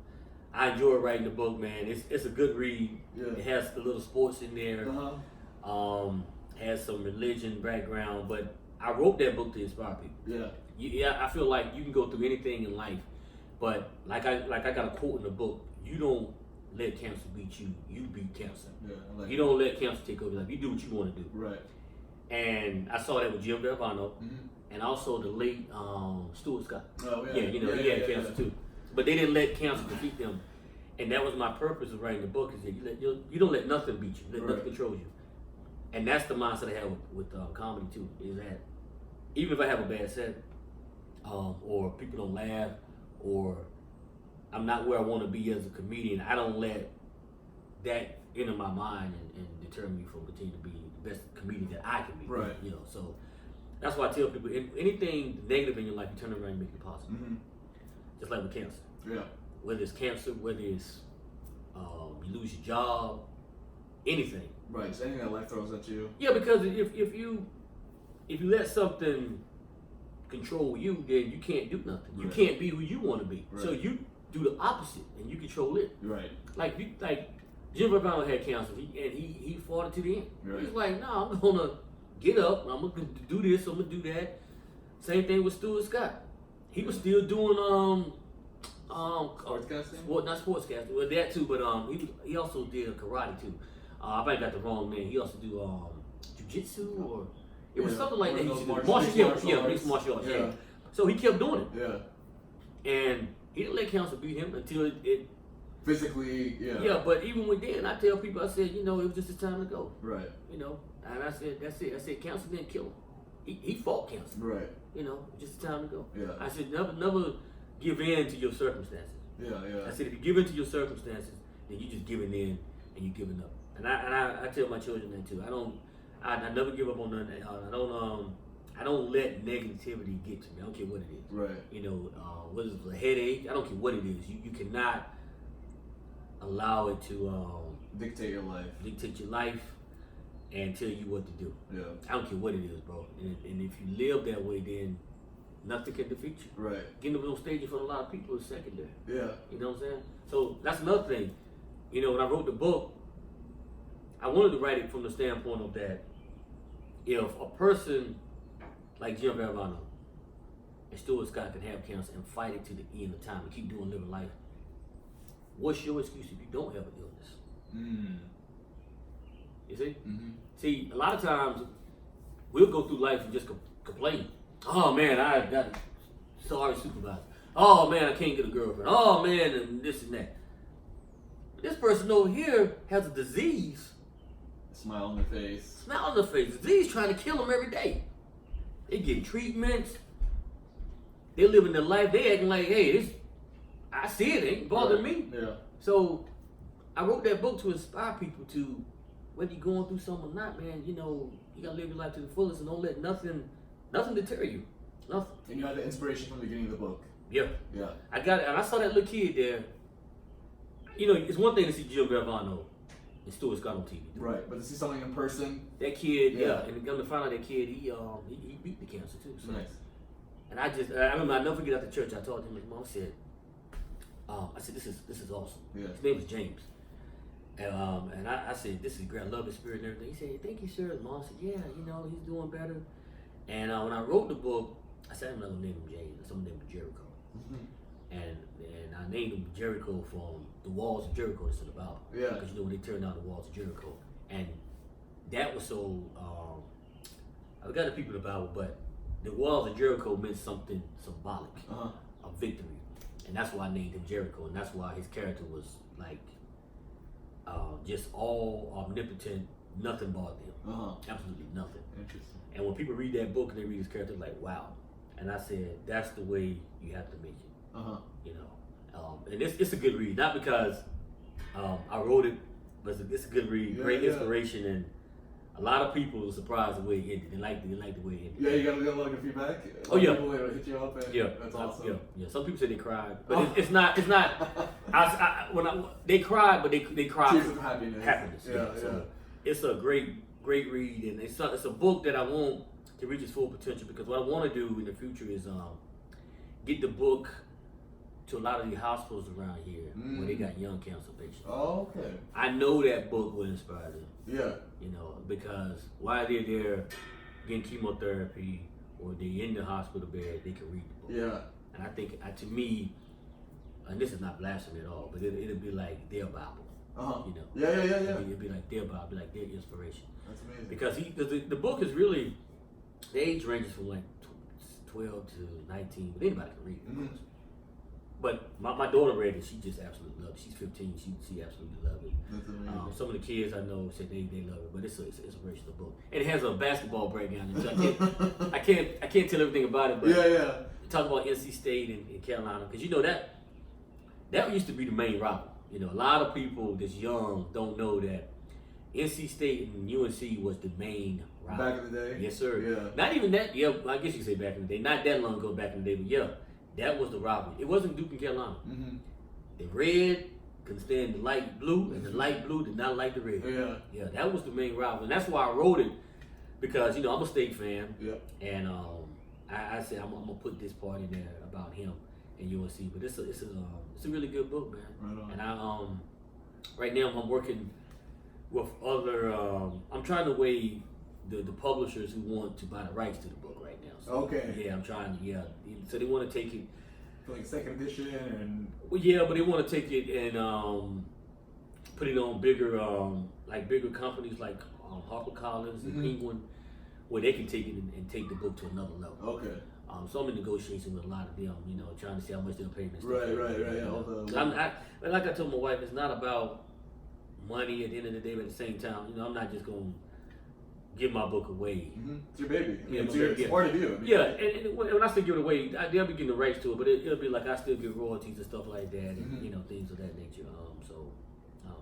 I enjoy writing the book, man. It's a good read. Yeah. It has a little sports in there. Has some religion background, but I wrote that book to inspire people. Yeah. I feel like you can go through anything in life, but like I got a quote in the book: you don't let cancer beat you, you beat cancer. Yeah, you don't let cancer take over your life. You do what you want to do. Right. And I saw that with Jim Valvano, and also the late Stuart Scott. Oh yeah. He had cancer too, but they didn't let cancer defeat them. And that was my purpose of writing the book: is that you don't let nothing beat you, let nothing control you. And that's the mindset I have with comedy too. Is that even if I have a bad set, or people don't laugh, or I'm not where I want to be as a comedian, I don't let that enter my mind and deter me from continuing to be the best comedian that I can be. Right. So that's why I tell people, anything negative in your life, you turn around and make it positive. Just like with cancer. Yeah. whether it's cancer, whether it's you lose your job, anything. Right, just anything that life throws at you. Yeah, because if you let something control you, then you can't do nothing. You can't be who you want to be. Right. So you do the opposite, and you control it. Right. Like Jim Valvano had cancer, and he fought it to the end. Right. He's like, no, I'm gonna get up, I'm gonna do this, I'm gonna do that. Same thing with Stuart Scott. He was still doing sportscasting? Not sportscasting, well that too, but he also did karate too. I might got the wrong name. He also do jiu-jitsu or it was something like that. He used to do mixed martial arts. Yeah. So he kept doing it. Yeah. And he didn't let cancer beat him until it physically, Yeah, but even with then, I tell people, I said, it was just his time to go. Right. And I said, that's it. I said, cancer didn't kill him. He fought cancer. Right. Just his time to go. Yeah. I said, never give in to your circumstances. Yeah. I said, if you give in to your circumstances, then you just giving in and you giving up. And I tell my children that too. I never give up on nothing. I don't let negativity get to me. I don't care what it is. Right. Whether it's a headache, I don't care what it is. You cannot allow it to dictate your life. Dictate your life and tell you what to do. Yeah. I don't care what it is, bro. And if you live that way, then nothing can defeat you. Right. Getting up on stage in front of a lot of people is secondary. Yeah. You know what I'm saying? So that's another thing. When I wrote the book, I wanted to write it from the standpoint of that if a person like Jim Valvano and Stuart Scott can have cancer and fight it to the end of time and keep doing living life, what's your excuse if you don't have an illness? You see? Mm-hmm. See, a lot of times we'll go through life and just complain. Oh man, I got a sorry supervisor. Oh man, I can't get a girlfriend. Oh man, and this and that. But this person over here has a disease. Smile on their face. Smile on their face. Disease trying to kill them every day. They getting treatments. They living their life. They acting like, hey, I see it ain't bothering me. Yeah. So I wrote that book to inspire people to, whether you're going through something or not, man, you gotta live your life to the fullest and don't let nothing deter you. Nothing. And you had the inspiration from the beginning of the book. Yeah. Yeah. I got it, and I saw that little kid there. It's one thing to see Jim Valvano and Stuart Scott on TV. Right, but to see something in person. That kid, and come to find out that kid, he beat the cancer too. So. Nice. And I remember, I never forget after church, I told him, his mom said, I said, this is awesome. Yeah. His name was James. And I said, this is great, I love his spirit and everything. He said, thank you, sir. His mom said, yeah, he's doing better. And when I wrote the book, I said, I'm not gonna name him James, I'm gonna name him Jericho. Mm-hmm. And I named him Jericho from the walls of Jericho that's in the Bible. Yeah. Because when they turned down the walls of Jericho. And that was so, I forgot the people in the Bible, but the walls of Jericho meant something symbolic of victory. And that's why I named him Jericho. And that's why his character was like, just all omnipotent, nothing bothered him. Absolutely nothing. Interesting. And when people read that book and they read his character, like, wow. And I said, that's the way you have to make it. And it's a good read, not because I wrote it, but it's a good read, great inspiration, and a lot of people were surprised the way it ended. They liked the way it ended. Yeah, you got a lot of good feedback. Oh yeah, people hit you up, and that's awesome. Yeah. Some people say they cried, but it's not. They cried, but they cried tears of happiness. So it's a great read, and it's a book that I want to reach its full potential, because what I want to do in the future is get the book to a lot of the hospitals around here where they got young cancer patients. Oh, okay. I know that book will inspire them. Yeah. Because while they're there getting chemotherapy or they're in the hospital bed, they can read the book. Yeah. And I think, to me, and this is not blasphemy at all, but it'll be like their Bible. Yeah. It'll be like their Bible, like their inspiration. That's amazing. Because the book is really, the age ranges from like 12 to 19, but anybody can read it. Mm-hmm. But my daughter read it. She just absolutely loved it. She's 15. She absolutely loved it. That's amazing. Some of the kids I know said they love it, but it's an inspirational book. And it has a basketball breakdown in it. So I can't tell everything about it. But talk about NC State and Carolina, because that used to be the main rival. A lot of people that's young don't know that NC State and UNC was the main rival. Back in the day? Yes, sir. Yeah. Not even that. Yeah, I guess you could say back in the day. Not that long ago back in the day, but that was the rivalry. It wasn't Duke and Carolina. Mm-hmm. the red couldn't stand the light blue, and the light blue did not like the red. Yeah, that was the main rival, and that's why I wrote it, because I'm a State fan. Yeah. And I said I'm gonna put this part in there about him and UNC, but it's a really good book, man. Right on. And I right now I'm working with other. I'm trying to weigh the publishers who want to buy the rights to the book right now. So, okay. Yeah, I'm trying to. Yeah, so they want to take it. For like second edition and. Well, yeah, but they want to take it and put it on bigger companies like HarperCollins and Penguin, where they can take it and take the book to another level. Okay. So I'm in negotiation with a lot of them, trying to see how much they'll pay me. Right. Yeah. Like I told my wife, it's not about money at the end of the day, but at the same time, I'm not just going to give my book away. It's your baby. It's part of you. And when I say give it away, they'll be getting the rights to it, but it'll be like I still get royalties and stuff like that, and things of that nature.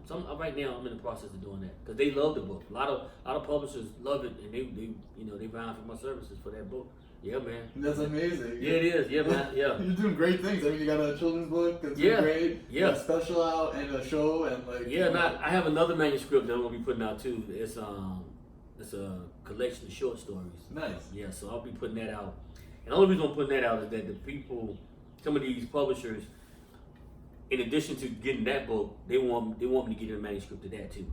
So right now I'm in the process of doing that because they love the book. A lot of publishers love it, and they vying for my services for that book. Yeah, man. That's amazing. Yeah, it is. Yeah, man. Yeah. You're doing great things. I mean, you got a children's book that's great. Yeah. You got a special out and a show and like. Yeah, I have another manuscript that I'm gonna be putting out too. It's a collection of short stories. Nice. Yeah, so I'll be putting that out. And the only reason I'm putting that out is that the people, some of these publishers, in addition to getting that book, they want me to get a manuscript of that too.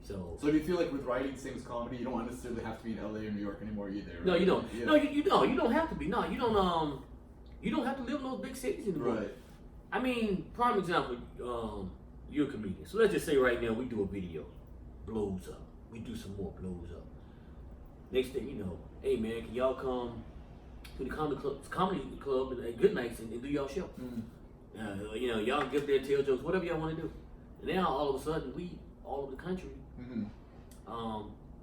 So do you feel like with writing, same as comedy, you don't necessarily have to be in LA or New York anymore either? Right? No, you don't. Yeah. No, you don't. You don't have to be. No, you don't. You don't have to live in those big cities anymore. Right. I mean, prime example. You're a comedian, so let's just say right now we do a video, blows up. We do some more, blows up. Next thing you know, hey man, can y'all come to the comedy club at Good Nights and do y'all show? Y'all get there, tell jokes, whatever y'all want to do. And now all of a sudden we all over the country.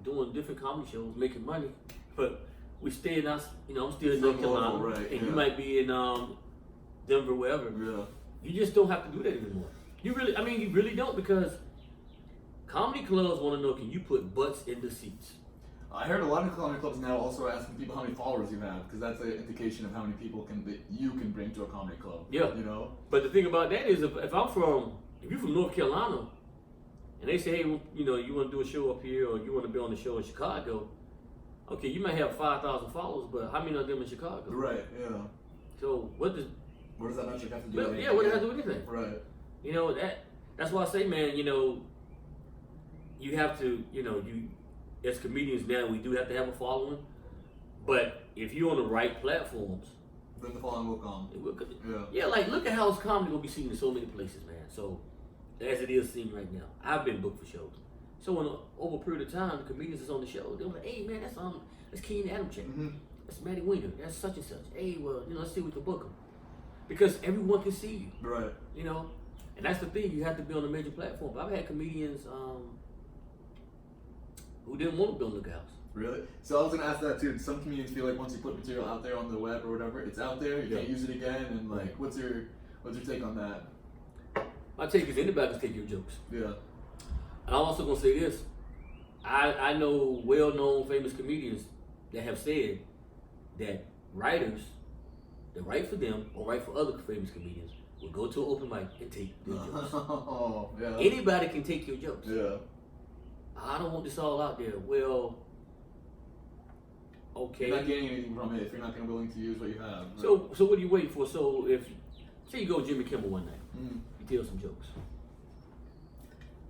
Doing different comedy shows, making money, but we stay in I'm still in North Carolina, right, and you might be in Denver, wherever. Yeah. You just don't have to do that anymore. You really don't, because comedy clubs want to know, can you put butts in the seats? I heard a lot of comedy clubs now also asking people how many followers you have, because that's an indication of how many people you can bring to a comedy club. Yeah. But the thing about that is, if you're from North Carolina, and they say, hey, you want to do a show up here, or you want to be on the show in Chicago, okay, you might have 5,000 followers, but how many of them in Chicago? Right, yeah. So what does that metric have to do with anything? Yeah, what does that have to do with anything? Right. That's why I say, man, you have to, as comedians now, we do have to have a following, but if you're on the right platforms, then the following will come. It will. Yeah, like look at how comedy will be seen in so many places, man. So, as it is seen right now, I've been booked for shows. So over a period of time, the comedians that's on the show, they're like, hey man, that's Keenan Adam check. That's Maddie Winger. That's such and such. Hey, well, let's see if we can book them, because everyone can see you. Right. And that's the thing. You have to be on a major platform. I've had comedians who didn't want to build Look House. Really? So I was gonna ask that too. Some comedians feel like once you put material out there on the web or whatever, it's out there. You can't use it again. And like, what's your take on that? My take is anybody can take your jokes. Yeah. And I'm also gonna say this. I know well-known famous comedians that have said that writers that write for them or write for other famous comedians will go to an open mic and take their jokes. Yeah. Anybody can take your jokes. Yeah. I don't want this all out there. Well, okay. You're not getting anything from it if you're not going to be willing to use what you have. Right? So what are you waiting for? So say you go to Jimmy Kimmel one night, you tell some jokes.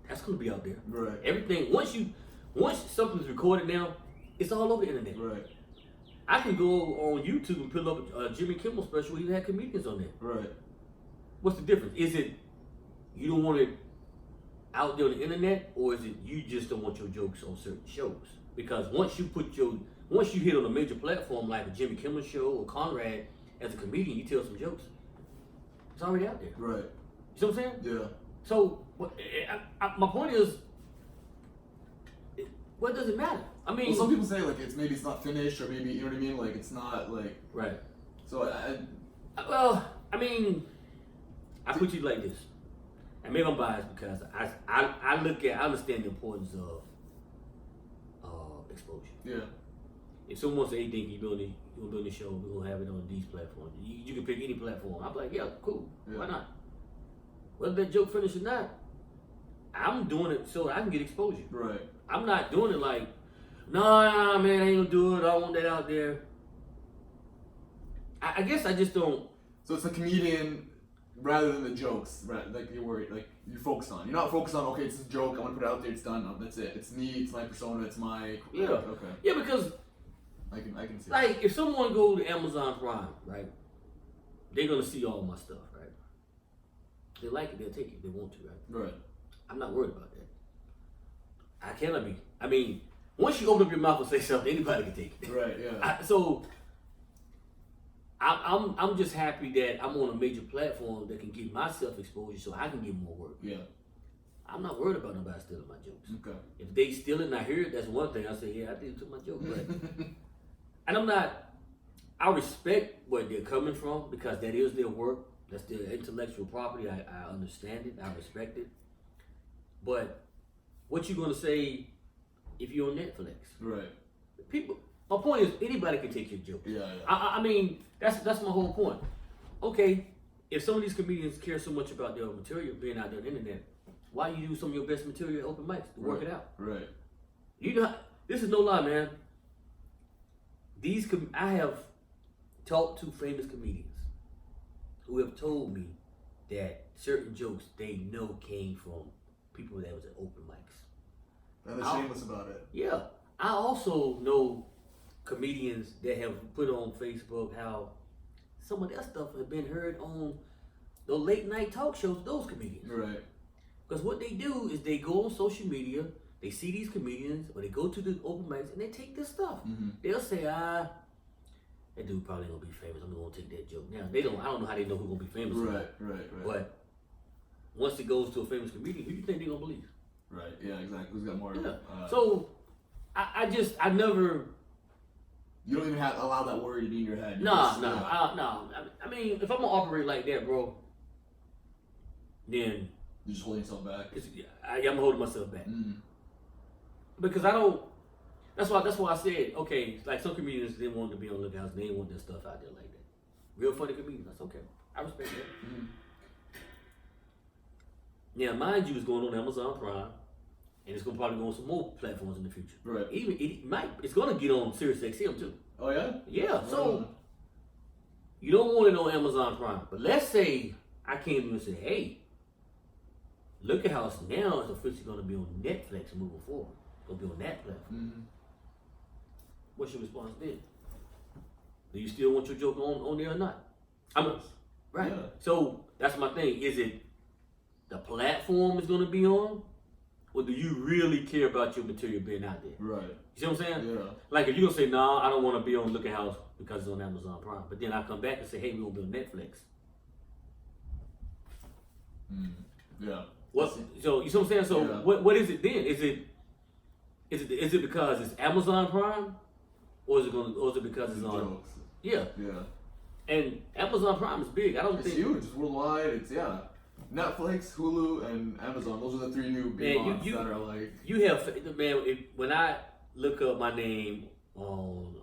That's going to be out there. Right. Everything, once something's recorded now, it's all over the internet. Right. I can go on YouTube and pull up a Jimmy Kimmel special where he had comedians on there. Right. What's the difference? Is it you don't want it out there on the internet, or is it you just don't want your jokes on certain shows? Because once you hit on a major platform like a Jimmy Kimmel show or Conrad, as a comedian, you tell some jokes, it's already out there. Right. You see what I'm saying? Yeah. So my point is, what does it matter? I mean, well, some people say like maybe it's not finished, or maybe, you know what I mean, like it's not like right. So I put you like this. And maybe I'm biased because I understand the importance of exposure. Yeah. If someone says, hey, Dink, you want to be on this show, we're going to have it on these platforms. You can pick any platform. I'm like, yeah, cool. Yeah. Why not? whether that joke finished or not, I'm doing it so I can get exposure. Right. I'm not doing it like, nah, man, I ain't gonna do it. I don't want that out there. I guess I just don't. So it's the comedian rather than the jokes, right? Like you're worried, like you focus on. You're not focused on, okay, it's a joke. I want to put it out there. It's done. No, that's it. It's me. It's my persona. It's my. Yeah. Okay. Yeah, because I can see. Like if someone go to Amazon Prime, right? They're gonna see all my stuff, right? They like it, they'll take it. They want to, right? Right. I'm not worried about that. I cannot be. I mean, once you open up your mouth and say something, anybody can take it. Right. Yeah. I'm just happy that I'm on a major platform that can give myself exposure, so I can get more work. Yeah. I'm not worried about nobody stealing my jokes. Okay. If they steal it and I hear it, that's one thing. I say, yeah, I think took my joke, but and I'm not. I respect where they're coming from because that is their work. That's their intellectual property. I understand it. I respect it. But what you gonna say if you're on Netflix? Right. People. My point is anybody can take your joke. Yeah. I mean that's my whole point. Okay, if some of these comedians care so much about their material being out there on the internet, why you use some of your best material at open mics to work it out? Right. You know, this is no lie, man. I have talked to famous comedians who have told me that certain jokes they know came from people that was at open mics. And they're shameless about it. Yeah. I also know comedians that have put on Facebook how some of their stuff has been heard on the late night talk shows of those comedians. Right. Because what they do is they go on social media, they see these comedians, or they go to the open mics and they take this stuff. Mm-hmm. They'll say, that dude probably gonna be famous. I'm gonna take that joke. Now I don't know how they know who's gonna be famous. Right. But once it goes to a famous comedian, who do you think they're gonna believe? Right. Yeah. Exactly. Who's got more? Yeah. So I never. You don't even allow that worry to be in your head. Nah. I mean, if I'm gonna operate like that, bro, then you're just holding yourself back. I'm holding myself back because I don't. That's why I said, okay, like some comedians didn't want to be on the lookout, they didn't want their stuff out there like that. Real funny comedians, that's okay. I respect that. Mm-hmm. Now, mind you, it's going on Amazon Prime, and it's gonna probably go on some more platforms in the future. Right. It's gonna get on SiriusXM too. Oh yeah. Yeah. So you don't want it on Amazon Prime, but let's say I came to you and said, hey, Look at House now is officially gonna be on Netflix moving forward. It's gonna be on that platform. Mm-hmm. What's your response then? Do you still want your joke on there or not? Right. Yeah. So that's my thing. Is it the platform is gonna be on? Or do you really care about your material being out there? Right. You see what I'm saying? Yeah. Like if you're gonna say, nah, I don't wanna be on Look at House because it's on Amazon Prime. But then I come back and say, hey, we're gonna be on Netflix. Yeah. What? So you see what I'm saying? So yeah. What is it then? Is it because it's Amazon Prime, or is it because it's on? Jokes. Yeah. Yeah. And Amazon Prime is big. It's huge. It's worldwide. It's Netflix, Hulu, and Amazon. Those are the three new big ones that are like. You have when I look up my name on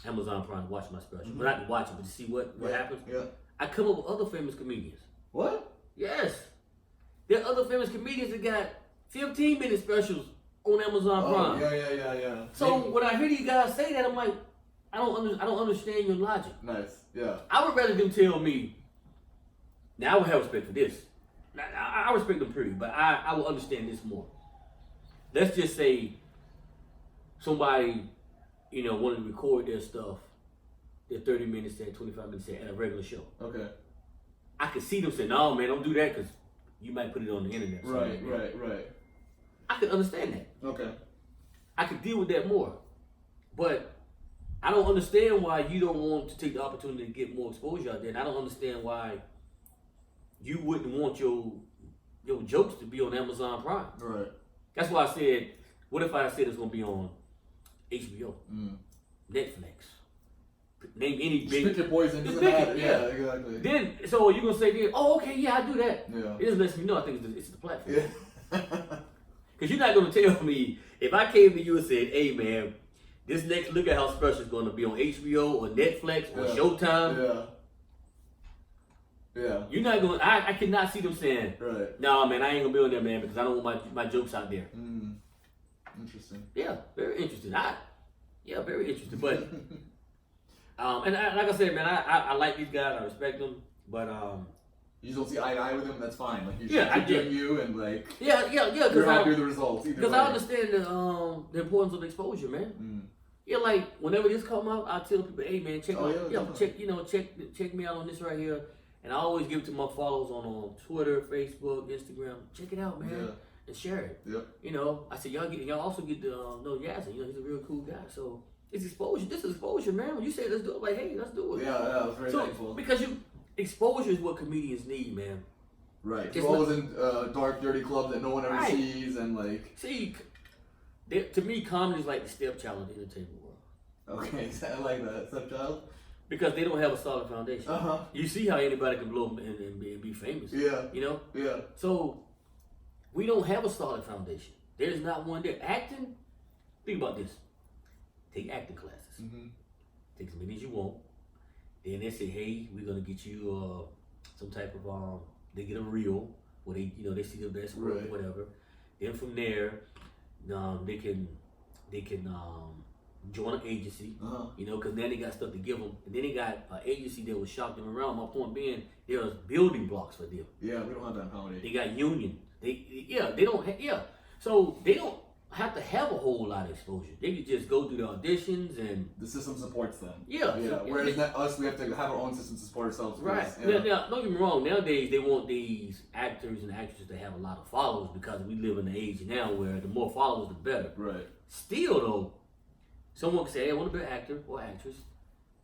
Amazon Prime, watch my special. Mm-hmm. But I can watch it, but to see what happens. Yeah. I come up with other famous comedians. What? Yes. There are other famous comedians that got 15-minute specials on Amazon Prime. Yeah. So when I hear you guys say that, I'm like, I don't understand your logic. Nice. Yeah. I would rather them tell me. Now I would have respect for this. I respect them period, but I will understand this more. Let's just say somebody, wanted to record their stuff, their 30 minutes, their 25 minutes at a regular show. Okay. I could see them say, no, man, don't do that because you might put it on the internet. Right. I could understand that. Okay. I could deal with that more. But I don't understand why you don't want to take the opportunity to get more exposure out there. And I don't understand why you wouldn't want your jokes to be on Amazon Prime. Right. That's why I said, what if I said it's going to be on HBO, Netflix? Name any big. Pick your poison. Doesn't matter. Yeah, exactly. Then, so you're gonna say, oh, okay, yeah, I do that. Yeah. It just lets me know. I think it's the platform. Yeah. Because you're not gonna tell me if I came to you and said, hey, man, this next Look at How special is gonna be on HBO or Netflix or Showtime. Yeah. Yeah. You're not going. I cannot see them saying, right. "No, man, I ain't gonna be on there, man, because I don't want my jokes out there." Interesting. Yeah, very interesting. Very interesting. But like I said, man, I like these guys. I respect them. But you just don't see eye to eye with them. That's fine. Like I doing you and like you're happy with the results. Because I understand the importance of exposure, man. Yeah, like whenever this come out, I tell people, "Hey, man, check me out on this right here." And I always give it to my followers on Twitter, Facebook, Instagram. Check it out, man, and share it. Yep. You know, I said y'all also get to know Yazzie. You know, he's a real cool guy. So it's exposure. This is exposure, man. When you say let's do it, like, hey, let's do it. Yeah, I was very thankful. Because exposure is what comedians need, man. Right. You're always in dark, dirty clubs that no one ever sees, and like. See, to me, comedy is like the stepchild of the entertainment world. Okay, I like that stepchild. Because they don't have a solid foundation. You see how anybody can blow and be famous. Yeah. You know? Yeah. So, we don't have a solid foundation. There's not one there. Acting, think about this. Take acting classes. Take as many as you want. Then they say, hey, we're going to get you some type of, they get a reel where they see the best work, whatever. Then from there, they can join an agency, you know, because then they got stuff to give them. And then they got an agency that will shop them around. My point being, there's building blocks for them. Yeah, we don't have that in comedy. They got union. They don't. So they don't have to have a whole lot of exposure. They could just go through the auditions and the system supports them. Yeah. Whereas us, we have to have our own system to support ourselves. Right. Now, don't get me wrong. Nowadays, they want these actors and actresses to have a lot of followers because we live in an age now where the more followers, the better. Right. Still, though, someone can say, hey, I want to be an actor or actress,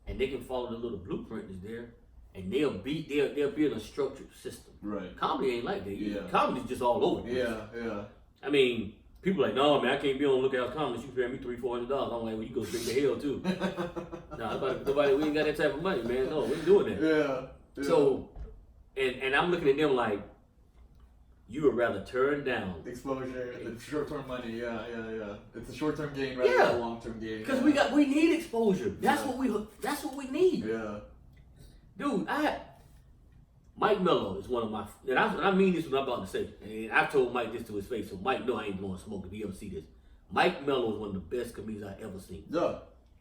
and they can follow the little blueprint that's there, and they'll build a structured system. Right. Comedy ain't like that. Yeah. Comedy's just all over. Yeah. I mean, people are like, no, man, I can't be on Lookout Comedy. You pay me $300-$400. I'm like, well, you go straight to hell too. Nobody, we ain't got that type of money, man. No, we ain't doing that. Yeah. So, and I'm looking at them like, you would rather turn down exposure and short-term money. Yeah. It's a short-term gain rather than a long-term gain. Because we need exposure. That's what we need. Yeah. Dude, Mike Mello is one of my, and I mean this what I'm about to say. And I've told Mike this to his face, so Mike know I ain't blowing smoke if he ever see this. Mike Mello is one of the best comedians I've ever seen. Yeah.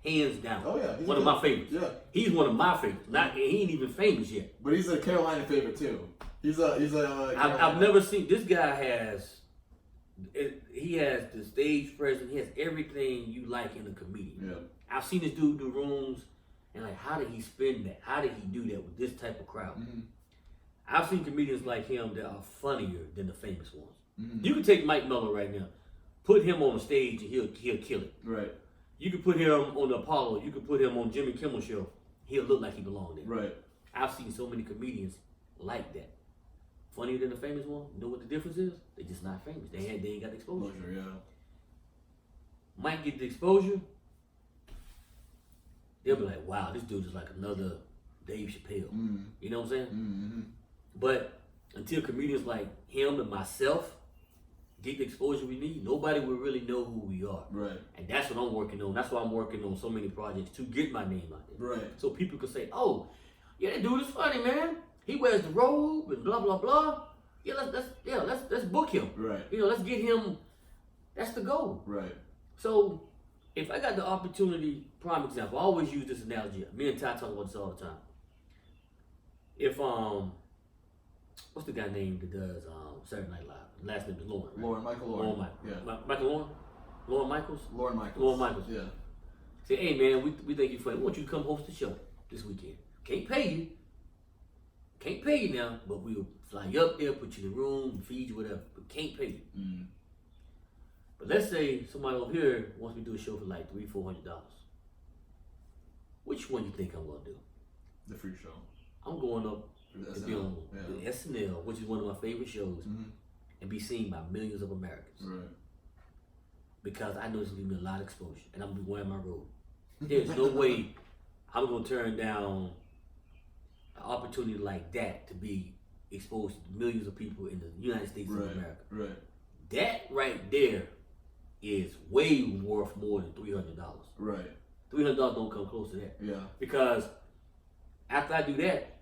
Hands down. Oh yeah. One of my favorites. Yeah. He's one of my favorites. He ain't even famous yet. But he's a Carolina favorite too. I've never seen this guy he has the stage presence. He has everything you like in a comedian. Yeah. I've seen this dude do rooms, and like, how did he spin that? How did he do that with this type of crowd? I've seen comedians like him that are funnier than the famous ones. You can take Mike Mello right now, put him on the stage, and he'll kill it. Right. You could put him on the Apollo. You could put him on Jimmy Kimmel show. He'll look like he belonged there. Right. I've seen so many comedians like that. Funnier than the famous one. You know what the difference is? They just not famous. They ain't got the exposure. Yeah. Might get the exposure. They'll be like, wow, this dude is like another Dave Chappelle. You know what I'm saying? But until comedians like him and myself get the exposure we need, nobody will really know who we are. Right. And that's what I'm working on. That's why I'm working on so many projects to get my name out there. Right. So people can say, oh, yeah, that dude is funny, man. He wears the robe and blah blah blah. Yeah, let's book him. Right. You know, let's get him. That's the goal. Right. So if I got the opportunity, prime example, I always use this analogy. Me and Ty talk about this all the time. If what's the guy name that does Saturday Night Live? Last name is Lauren. Right? Michael. Yeah. Michael Lauren. Lauren Michaels. Lauren Michaels. Yeah. Say, hey man, we think you're funny. We want you to come host the show this weekend. Can't pay you now, but we'll fly you up there, put you in the room, feed you, whatever. But can't pay you. But let's say somebody over here wants me to do a show for like $300-$400. Which one you think I'm gonna do? The free show. I'm going up to be on the SNL, which is one of my favorite shows, and be seen by millions of Americans. Right. Because I know it's gonna give me a lot of exposure, and I'm gonna be wearing my robe. There's no way I'm gonna turn down an opportunity like that to be exposed to millions of people in the United States of America. Right. That right there is way worth more than $300. Right. $300 don't come close to that. Yeah. Because after I do that,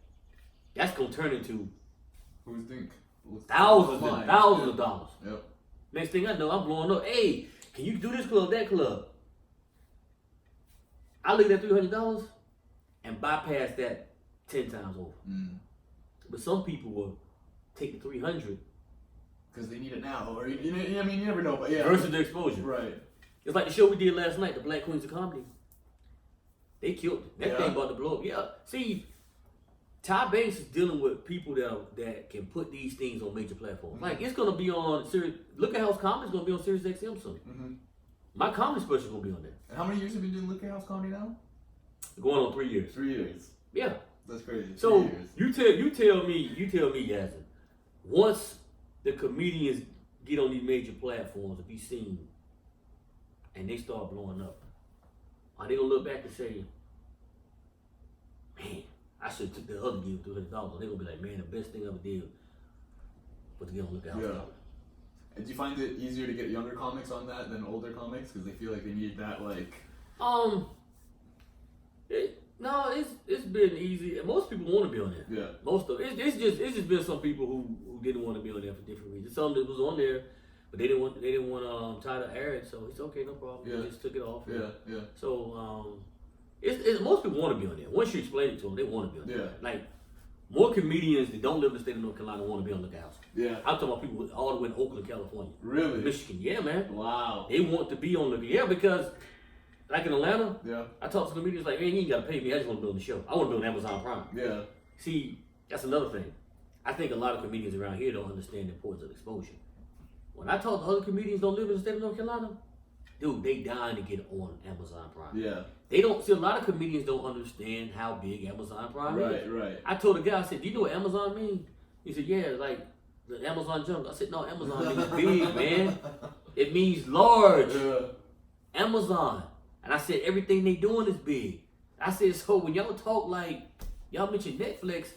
That's gonna turn into who's Dink? Thousands and thousands of dollars. Yep. Next thing I know, I'm blowing up. Hey, can you do this club, that club? I look at that $300 and bypass that 10 times over. But some people will take the 300 because they need it now, or you never know. But yeah, versus the exposure. Right. It's like the show we did last night, the Black Queens of Comedy. They killed it. That thing about to blow up. Yeah. See, Ty Banks is dealing with people that can put these things on major platforms. Like it's gonna be on Sirius. Look at House Comedy's gonna be on Sirius XM soon. My comedy special gonna be on there. And how many years have you been doing Look at House Comedy now? Going on 3 years. 3 years. Yeah. That's crazy. So you tell me, Yazin, once the comedians get on these major platforms to be seen, and they start blowing up, are they gonna look back and say, man, I should have took the other deal $300? They're gonna be like, man, the best thing I ever did was to get on Look at House Comedy. And do you find it easier to get younger comics on that than older comics because they feel like they need that like? No, it's been easy. Most people want to be on there. Yeah. Most of it's just been some people who didn't want to be on there for different reasons. Some that was on there, but they didn't want Ty to air it, so it's okay, no problem. Yeah. They just took it off. Yeah. So it's most people want to be on there. Once you explain it to them, they want to be on there. Yeah. Like more comedians that don't live in the state of North Carolina want to be on Look at House. Yeah. I'm talking about people all the way in Oakland, California. Really? Michigan. Yeah, man. Wow. They want to be on Look at Yeah, because like in Atlanta, yeah, I talk to comedians like, man, you ain't gotta pay me. I just want to be on the show. I want to be on Amazon Prime. Yeah. See, that's another thing. I think a lot of comedians around here don't understand the importance of exposure. When I talk to other comedians don't live in the state of North Carolina, dude, they dying to get on Amazon Prime. Yeah. They don't see a lot of comedians don't understand how big Amazon Prime is. Right. I told a guy, I said, do you know what Amazon means? He said, yeah, like the Amazon jungle. I said, no, Amazon means big, man. It means large. Yeah. Amazon. And I said, everything they doing is big. I said, so when y'all talk like, y'all mentioned Netflix,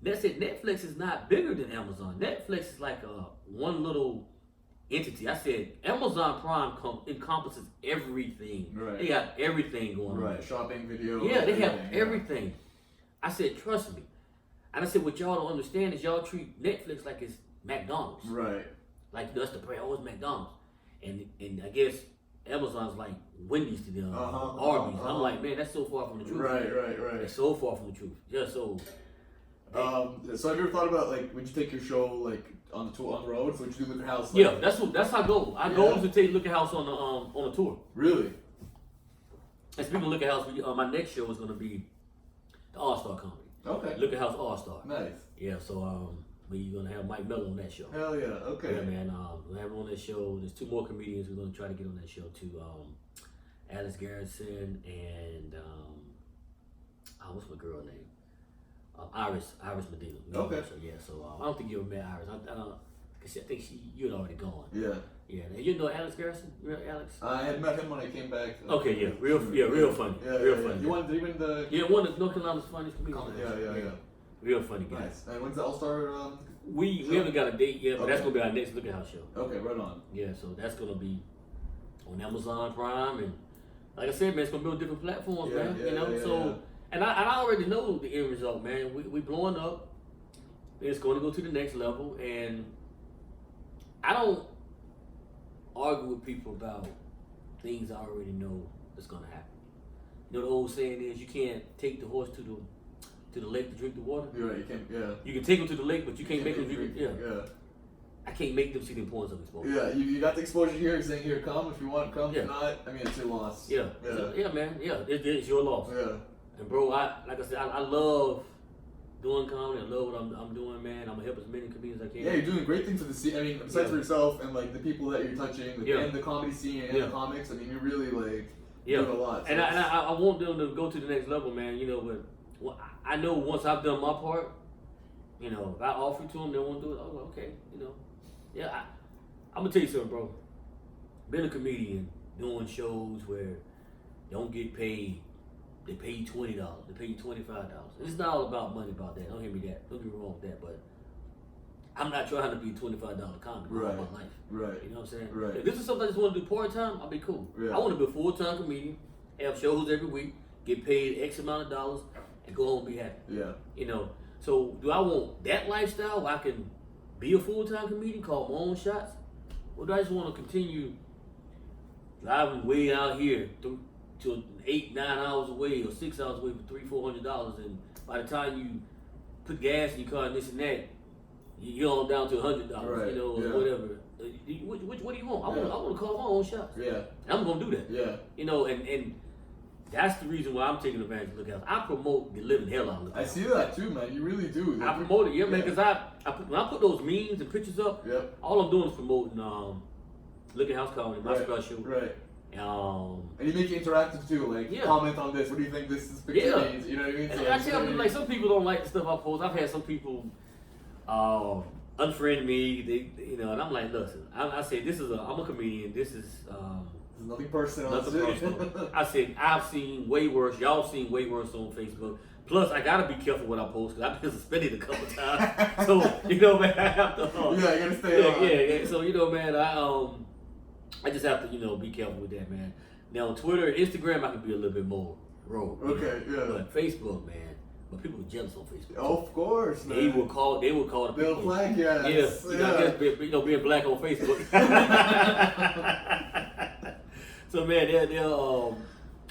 that's it. Netflix is not bigger than Amazon. Netflix is like one little entity. I said, Amazon Prime encompasses everything. Right. They got everything going on. Right. Shopping, video. Yeah, they have everything. I said, trust me. And I said, what y'all don't understand is y'all treat Netflix like it's McDonald's. Right. Like that's the brand. Oh, it's McDonald's. And I guess Amazon's like Wendy's to them, Arby's. I'm like, man, that's so far from the truth. Right. It's so far from the truth. Yeah, so. So have you ever thought about like, would you take your show like on the tour on the road? So would you do Look at House? Like, yeah, that's our goal. Our goal is to take Look at House on a tour. Really? And speaking of Look at House, my next show is going to be the All Star Comedy. Okay. Look at House All Star. Nice. Yeah, so we're gonna have Mike Mello on that show. Hell yeah. Okay. Yeah, man. We'll have him on that show. There's 2 more comedians we're gonna try to get on that show too. Alice Garrison and what's my girl name? Iris Medina. Okay. So yeah, I don't think you ever met Iris. Cause I think you had already gone. Yeah. Yeah. You know Alex Garrison? You know Alex? I had met him when I came back. Okay. Yeah. Real funny. Real funny. You wanted to even the. Yeah, one of North Carolina's funniest comedians. Yeah. Real funny guy. Nice. And when's the All Star? We haven't got a date yet, but that's gonna be our next Look at House show. Okay, right on. Yeah, so that's gonna be on Amazon Prime, and like I said, man, it's gonna be on different platforms, man. You know, and I already know the end result, man. We blowing up. It's going to go to the next level, and I don't argue with people about things I already know that's gonna happen. You know the old saying is, you can't take the horse to the lake to drink the water. You're right. You can't. Yeah. You can take them to the lake, but you can't make them drink it. Yeah. I can't make them see the importance of exposure. Yeah, you got the exposure here. You're saying here, come if you want, come. Yeah. If not, I mean, it's your loss. Yeah. Man. Yeah, it's your loss. Yeah. And bro, like I said, I love doing comedy. I love what I'm doing, man. I'm gonna help as many comedians as I can. Yeah, you're doing great things for the scene. I mean, besides for yourself and like the people that you're touching, and the comedy scene and the comics. I mean, you're really like doing a lot. So and I want them to go to the next level, man. You know, but I know once I've done my part, you know, if I offer it to them, they won't do it. Oh, okay, you know. Yeah, I'm gonna tell you something, bro. Being a comedian, doing shows where you don't get paid, they pay you $20, they pay you $25. It's not all about money about that. Don't hear me that. Don't get me wrong with that, but I'm not trying to be a $25 comic all my life. Right. You know what I'm saying? Right. If this is something I just want to do part-time, I'll be cool. Yeah. I want to be a full-time comedian, have shows every week, get paid X amount of dollars, and go home and be happy. Yeah. You know, So do I want that lifestyle where I can be a full-time comedian, call my own shots? Or do I just want to continue driving way out here to 8, 9 hours away or 6 hours away for $300-400, and by the time you put gas in your car and this and that, you're on down to $100, right. you know, or whatever. What do you want? I want to call my own shots. Yeah. And I'm gonna do that. Yeah. You know, and that's the reason why I'm taking advantage of Look House. I promote the living hell out of Look House. I see that too, man. You really do. I promote it, man, because when I put those memes and pictures up, all I'm doing is promoting Look House Comedy, my special. Right. And you make it interactive too, like comment on this. What do you think this is picture means? You know what I mean? And I tell people, like, some people don't like the stuff I post. I've had some people unfriend me. They, you know, and I'm like, listen, I say I'm a comedian. This is nothing personal. Nothing personal. I said I've seen way worse. Y'all seen way worse on Facebook. Plus, I gotta be careful what I post because I've been suspended a couple times. So you know, man, I have to. You gotta stay on. Yeah. So you know, man, I just have to, you know, be careful with that, man. Now on Twitter, Instagram, I can be a little bit more rogue. Okay, yeah. But Facebook, man, but people are jealous on Facebook. Of course, man. They will call the people. They'll flag you. Yeah. I guess, you know, being black on Facebook. So man, they'll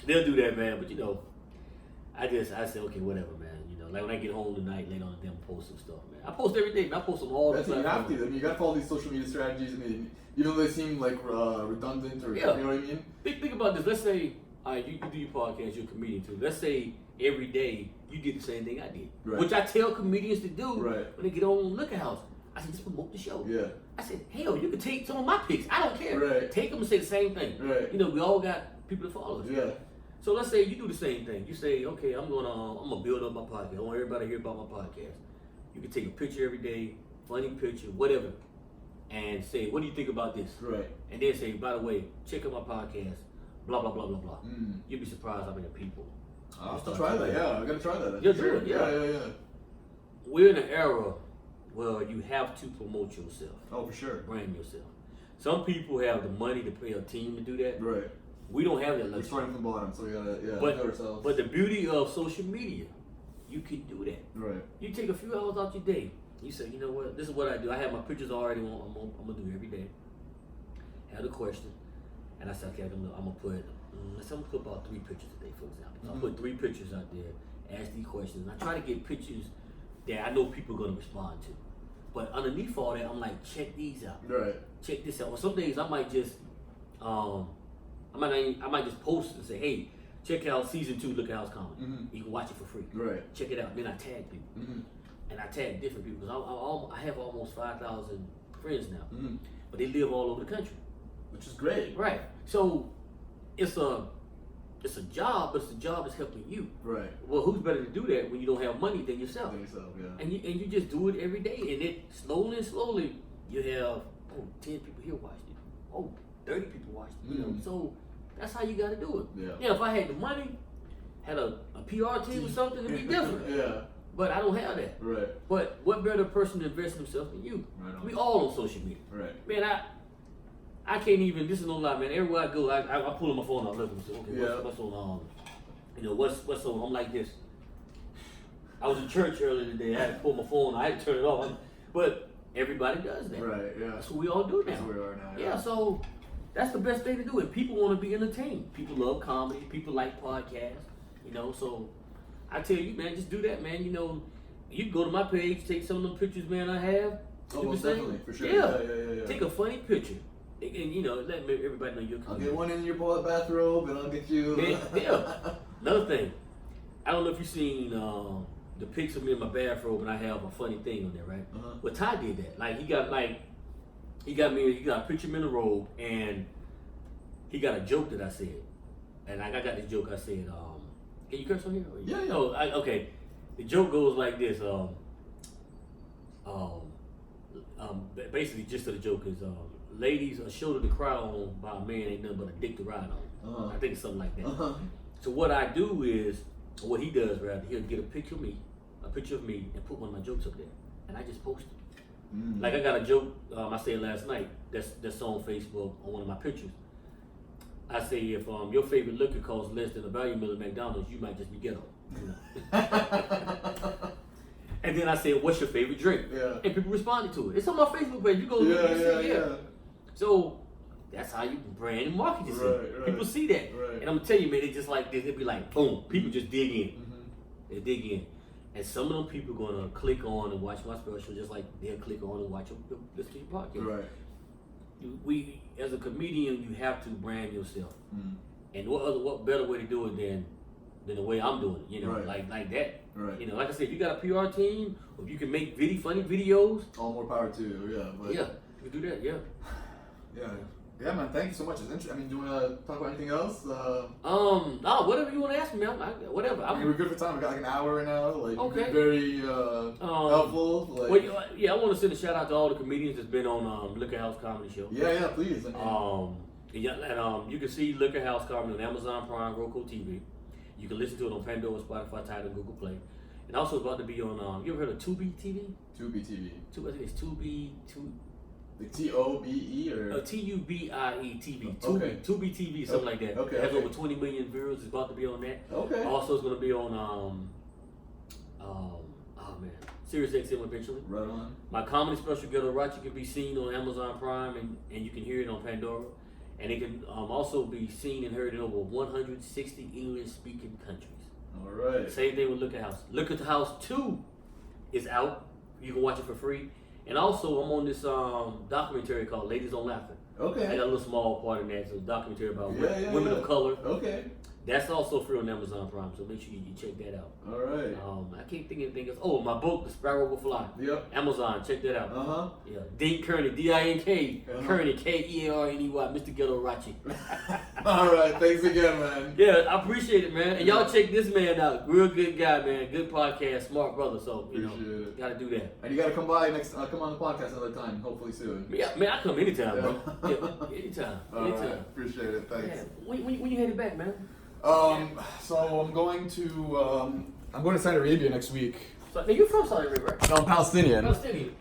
do that, man. But you know, I say, okay, whatever, man. You know, like when I get home tonight, later on, I'm post some stuff, man. I post every day, man. I post them all the time. You have to. I mean, you got to follow these social media strategies, and even though they seem like redundant or you know what I mean. Think about this. Let's say you do your podcast, you're a comedian too. Let's say every day you did the same thing I did, which I tell comedians to do when they get on Look House. I said, just promote the show. Yeah. I said, hell, you can take some of my picks. I don't care. Right. Take them and say the same thing. Right. You know, we all got people to follow us. Yeah. So let's say you do the same thing. You say, okay, I'm gonna build up my podcast. I want everybody to hear about my podcast. You can take a picture every day, funny picture, whatever, and say, what do you think about this? Right. And then say, by the way, check out my podcast, blah, blah, blah, blah, blah. You'll be surprised how many people. I'll try that, I gotta try that. You'll do it, yeah. We're in an era where you have to promote yourself. Oh, for sure. Brand yourself. Some people have the money to pay a team to do that. Right. We don't have that luxury. We're starting from the bottom, so we gotta do it ourselves. But the beauty of social media, you can do that. Right. You take a few hours out your day. You say, you know what? This is what I do. I have my pictures already on. I'm gonna do every day. Have a question, and I said, okay, I'm gonna put. Let's put about 3 pictures a day, for example. So I put 3 pictures out there. Ask these questions. And I try to get pictures that I know people are gonna respond to. But underneath all that, I'm like, check these out. Right. Check this out. Or some days I might just, I might just post and say, hey, check out season 2 Look House Comedy. You can watch it for free. Right. Check it out. Then I tag people. And I tag different people because I have almost 5,000 friends now. But they live all over the country. Which is great. Right. So it's a job, but it's a job that's helping you. Right. Well, who's better to do that when you don't have money than yourself? And you just do it every day, and it slowly you have 10 people here watching it. 30 people watching it. You know, so that's how you got to do it. Yeah. Yeah. If I had the money, had a PR team or something, it'd be different. Yeah. But I don't have that. Right. But what better person to invest in himself than you? Right. We all on social media. Right. Man, I can't even. This is no lie, man. Everywhere I go, I pull on my phone. I look and say, okay, what's on? You know, what's on? I'm like this. I was in church earlier today. I had to pull my phone. I had to turn it off. But everybody does that. Right. Yeah. That's what we all do now. That's where we are now. Yeah. So that's the best way to do it. People want to be entertained. People love comedy. People like podcasts. You know, so I tell you, man, just do that, man. You know, you can go to my page, take some of them pictures, man, I have. Oh, most definitely, for sure. Yeah. Take a funny picture. And, you know, let everybody know you're coming. I'll get one in your bathrobe, and I'll get you. Yeah. Another thing, I don't know if you've seen the pics of me in my bathrobe, and I have a funny thing on there, right? But Ty did that. Like he got a picture of me in a robe, and he got a joke that I said, and I got this joke. I said, can you curse on here? Yeah. Oh, okay. The joke goes like this. Basically, gist of the joke is, ladies, a shoulder to cry on by a man ain't nothing but a dick to ride on. I think it's something like that. So what I do is, or what he does rather, he'll get a picture of me, and put one of my jokes up there, and I just post it. Like I got a joke I said last night that's on Facebook on one of my pictures. I say if your favorite liquor costs less than a value meal at McDonald's, you might just be ghetto. You know? And then I said, what's your favorite drink? Yeah. And people responded to it. It's on my Facebook page. You go look and see. Yeah. So that's how you brand and market yourself. Right. People see that. Right. And I'm gonna tell you, man, they just like this. It'd be like, boom, people just dig in. They dig in. And some of them people gonna click on and watch my special just like they'll click on and watch listen to your podcast. Right. We, as a comedian, you have to brand yourself. And what better way to do it than the way I'm doing it, you know, like that. Right. You know, like I said, if you got a PR team, or if you can make funny videos, all more power to you. Yeah. But yeah, you can do that. Yeah. Yeah, man. Thank you so much. It's interesting. I mean, do you want to talk about anything else? No, whatever you want to ask me, whatever. I mean, we're good for time. We got like an hour right now. Like, okay. Very helpful. Like, well, yeah, I want to send a shout out to all the comedians that's been on Liquor House Comedy Show. Yeah, please. I mean, you can see Liquor House Comedy on Amazon Prime, Roku TV. You can listen to it on Pandora, Spotify, Tidal, Google Play. And also it's about to be on, you ever heard of Tubi TV? Tubi TV. I think it's Tubi, like T-O-B-E or? T-U-B-I-E TV. Okay. Tubi TV, something like that. Okay. It has over 20 million viewers. It's about to be on that. Okay. Also it's going to be on, Sirius XM eventually. Right on. My comedy special, Ghetto Rochi, can be seen on Amazon Prime and you can hear it on Pandora. And it can also be seen and heard in over 160 English-speaking countries. All right. Same thing with Liquor House. Liquor House 2 is out. You can watch it for free. And also, I'm on this documentary called Ladies on Laughter. Okay. I got a little small part in that. It's a documentary about women of color. Okay. That's also free on Amazon Prime, so make sure you check that out. All right. I can't think of anything else. Oh, my book, The Sparrow Will Fly. Yep. Amazon, check that out. Yeah. Dink Kearney, D-I-N-K, Kearney, K-E-A-R-N-E-Y, Mr. Ghetto Rochi. All right, thanks again, man. Yeah, I appreciate it, man. And y'all check this man out. Real good guy, man. Good podcast, smart brother. So, you know, gotta do that. And you gotta come by come on the podcast another time, hopefully soon. Yeah, man, I come anytime, bro. Yeah, anytime. All right, appreciate it. Thanks. Yeah. When you headed back, man? So I'm going to Saudi Arabia next week. So, you're from Saudi Arabia, right? No, I'm Palestinian.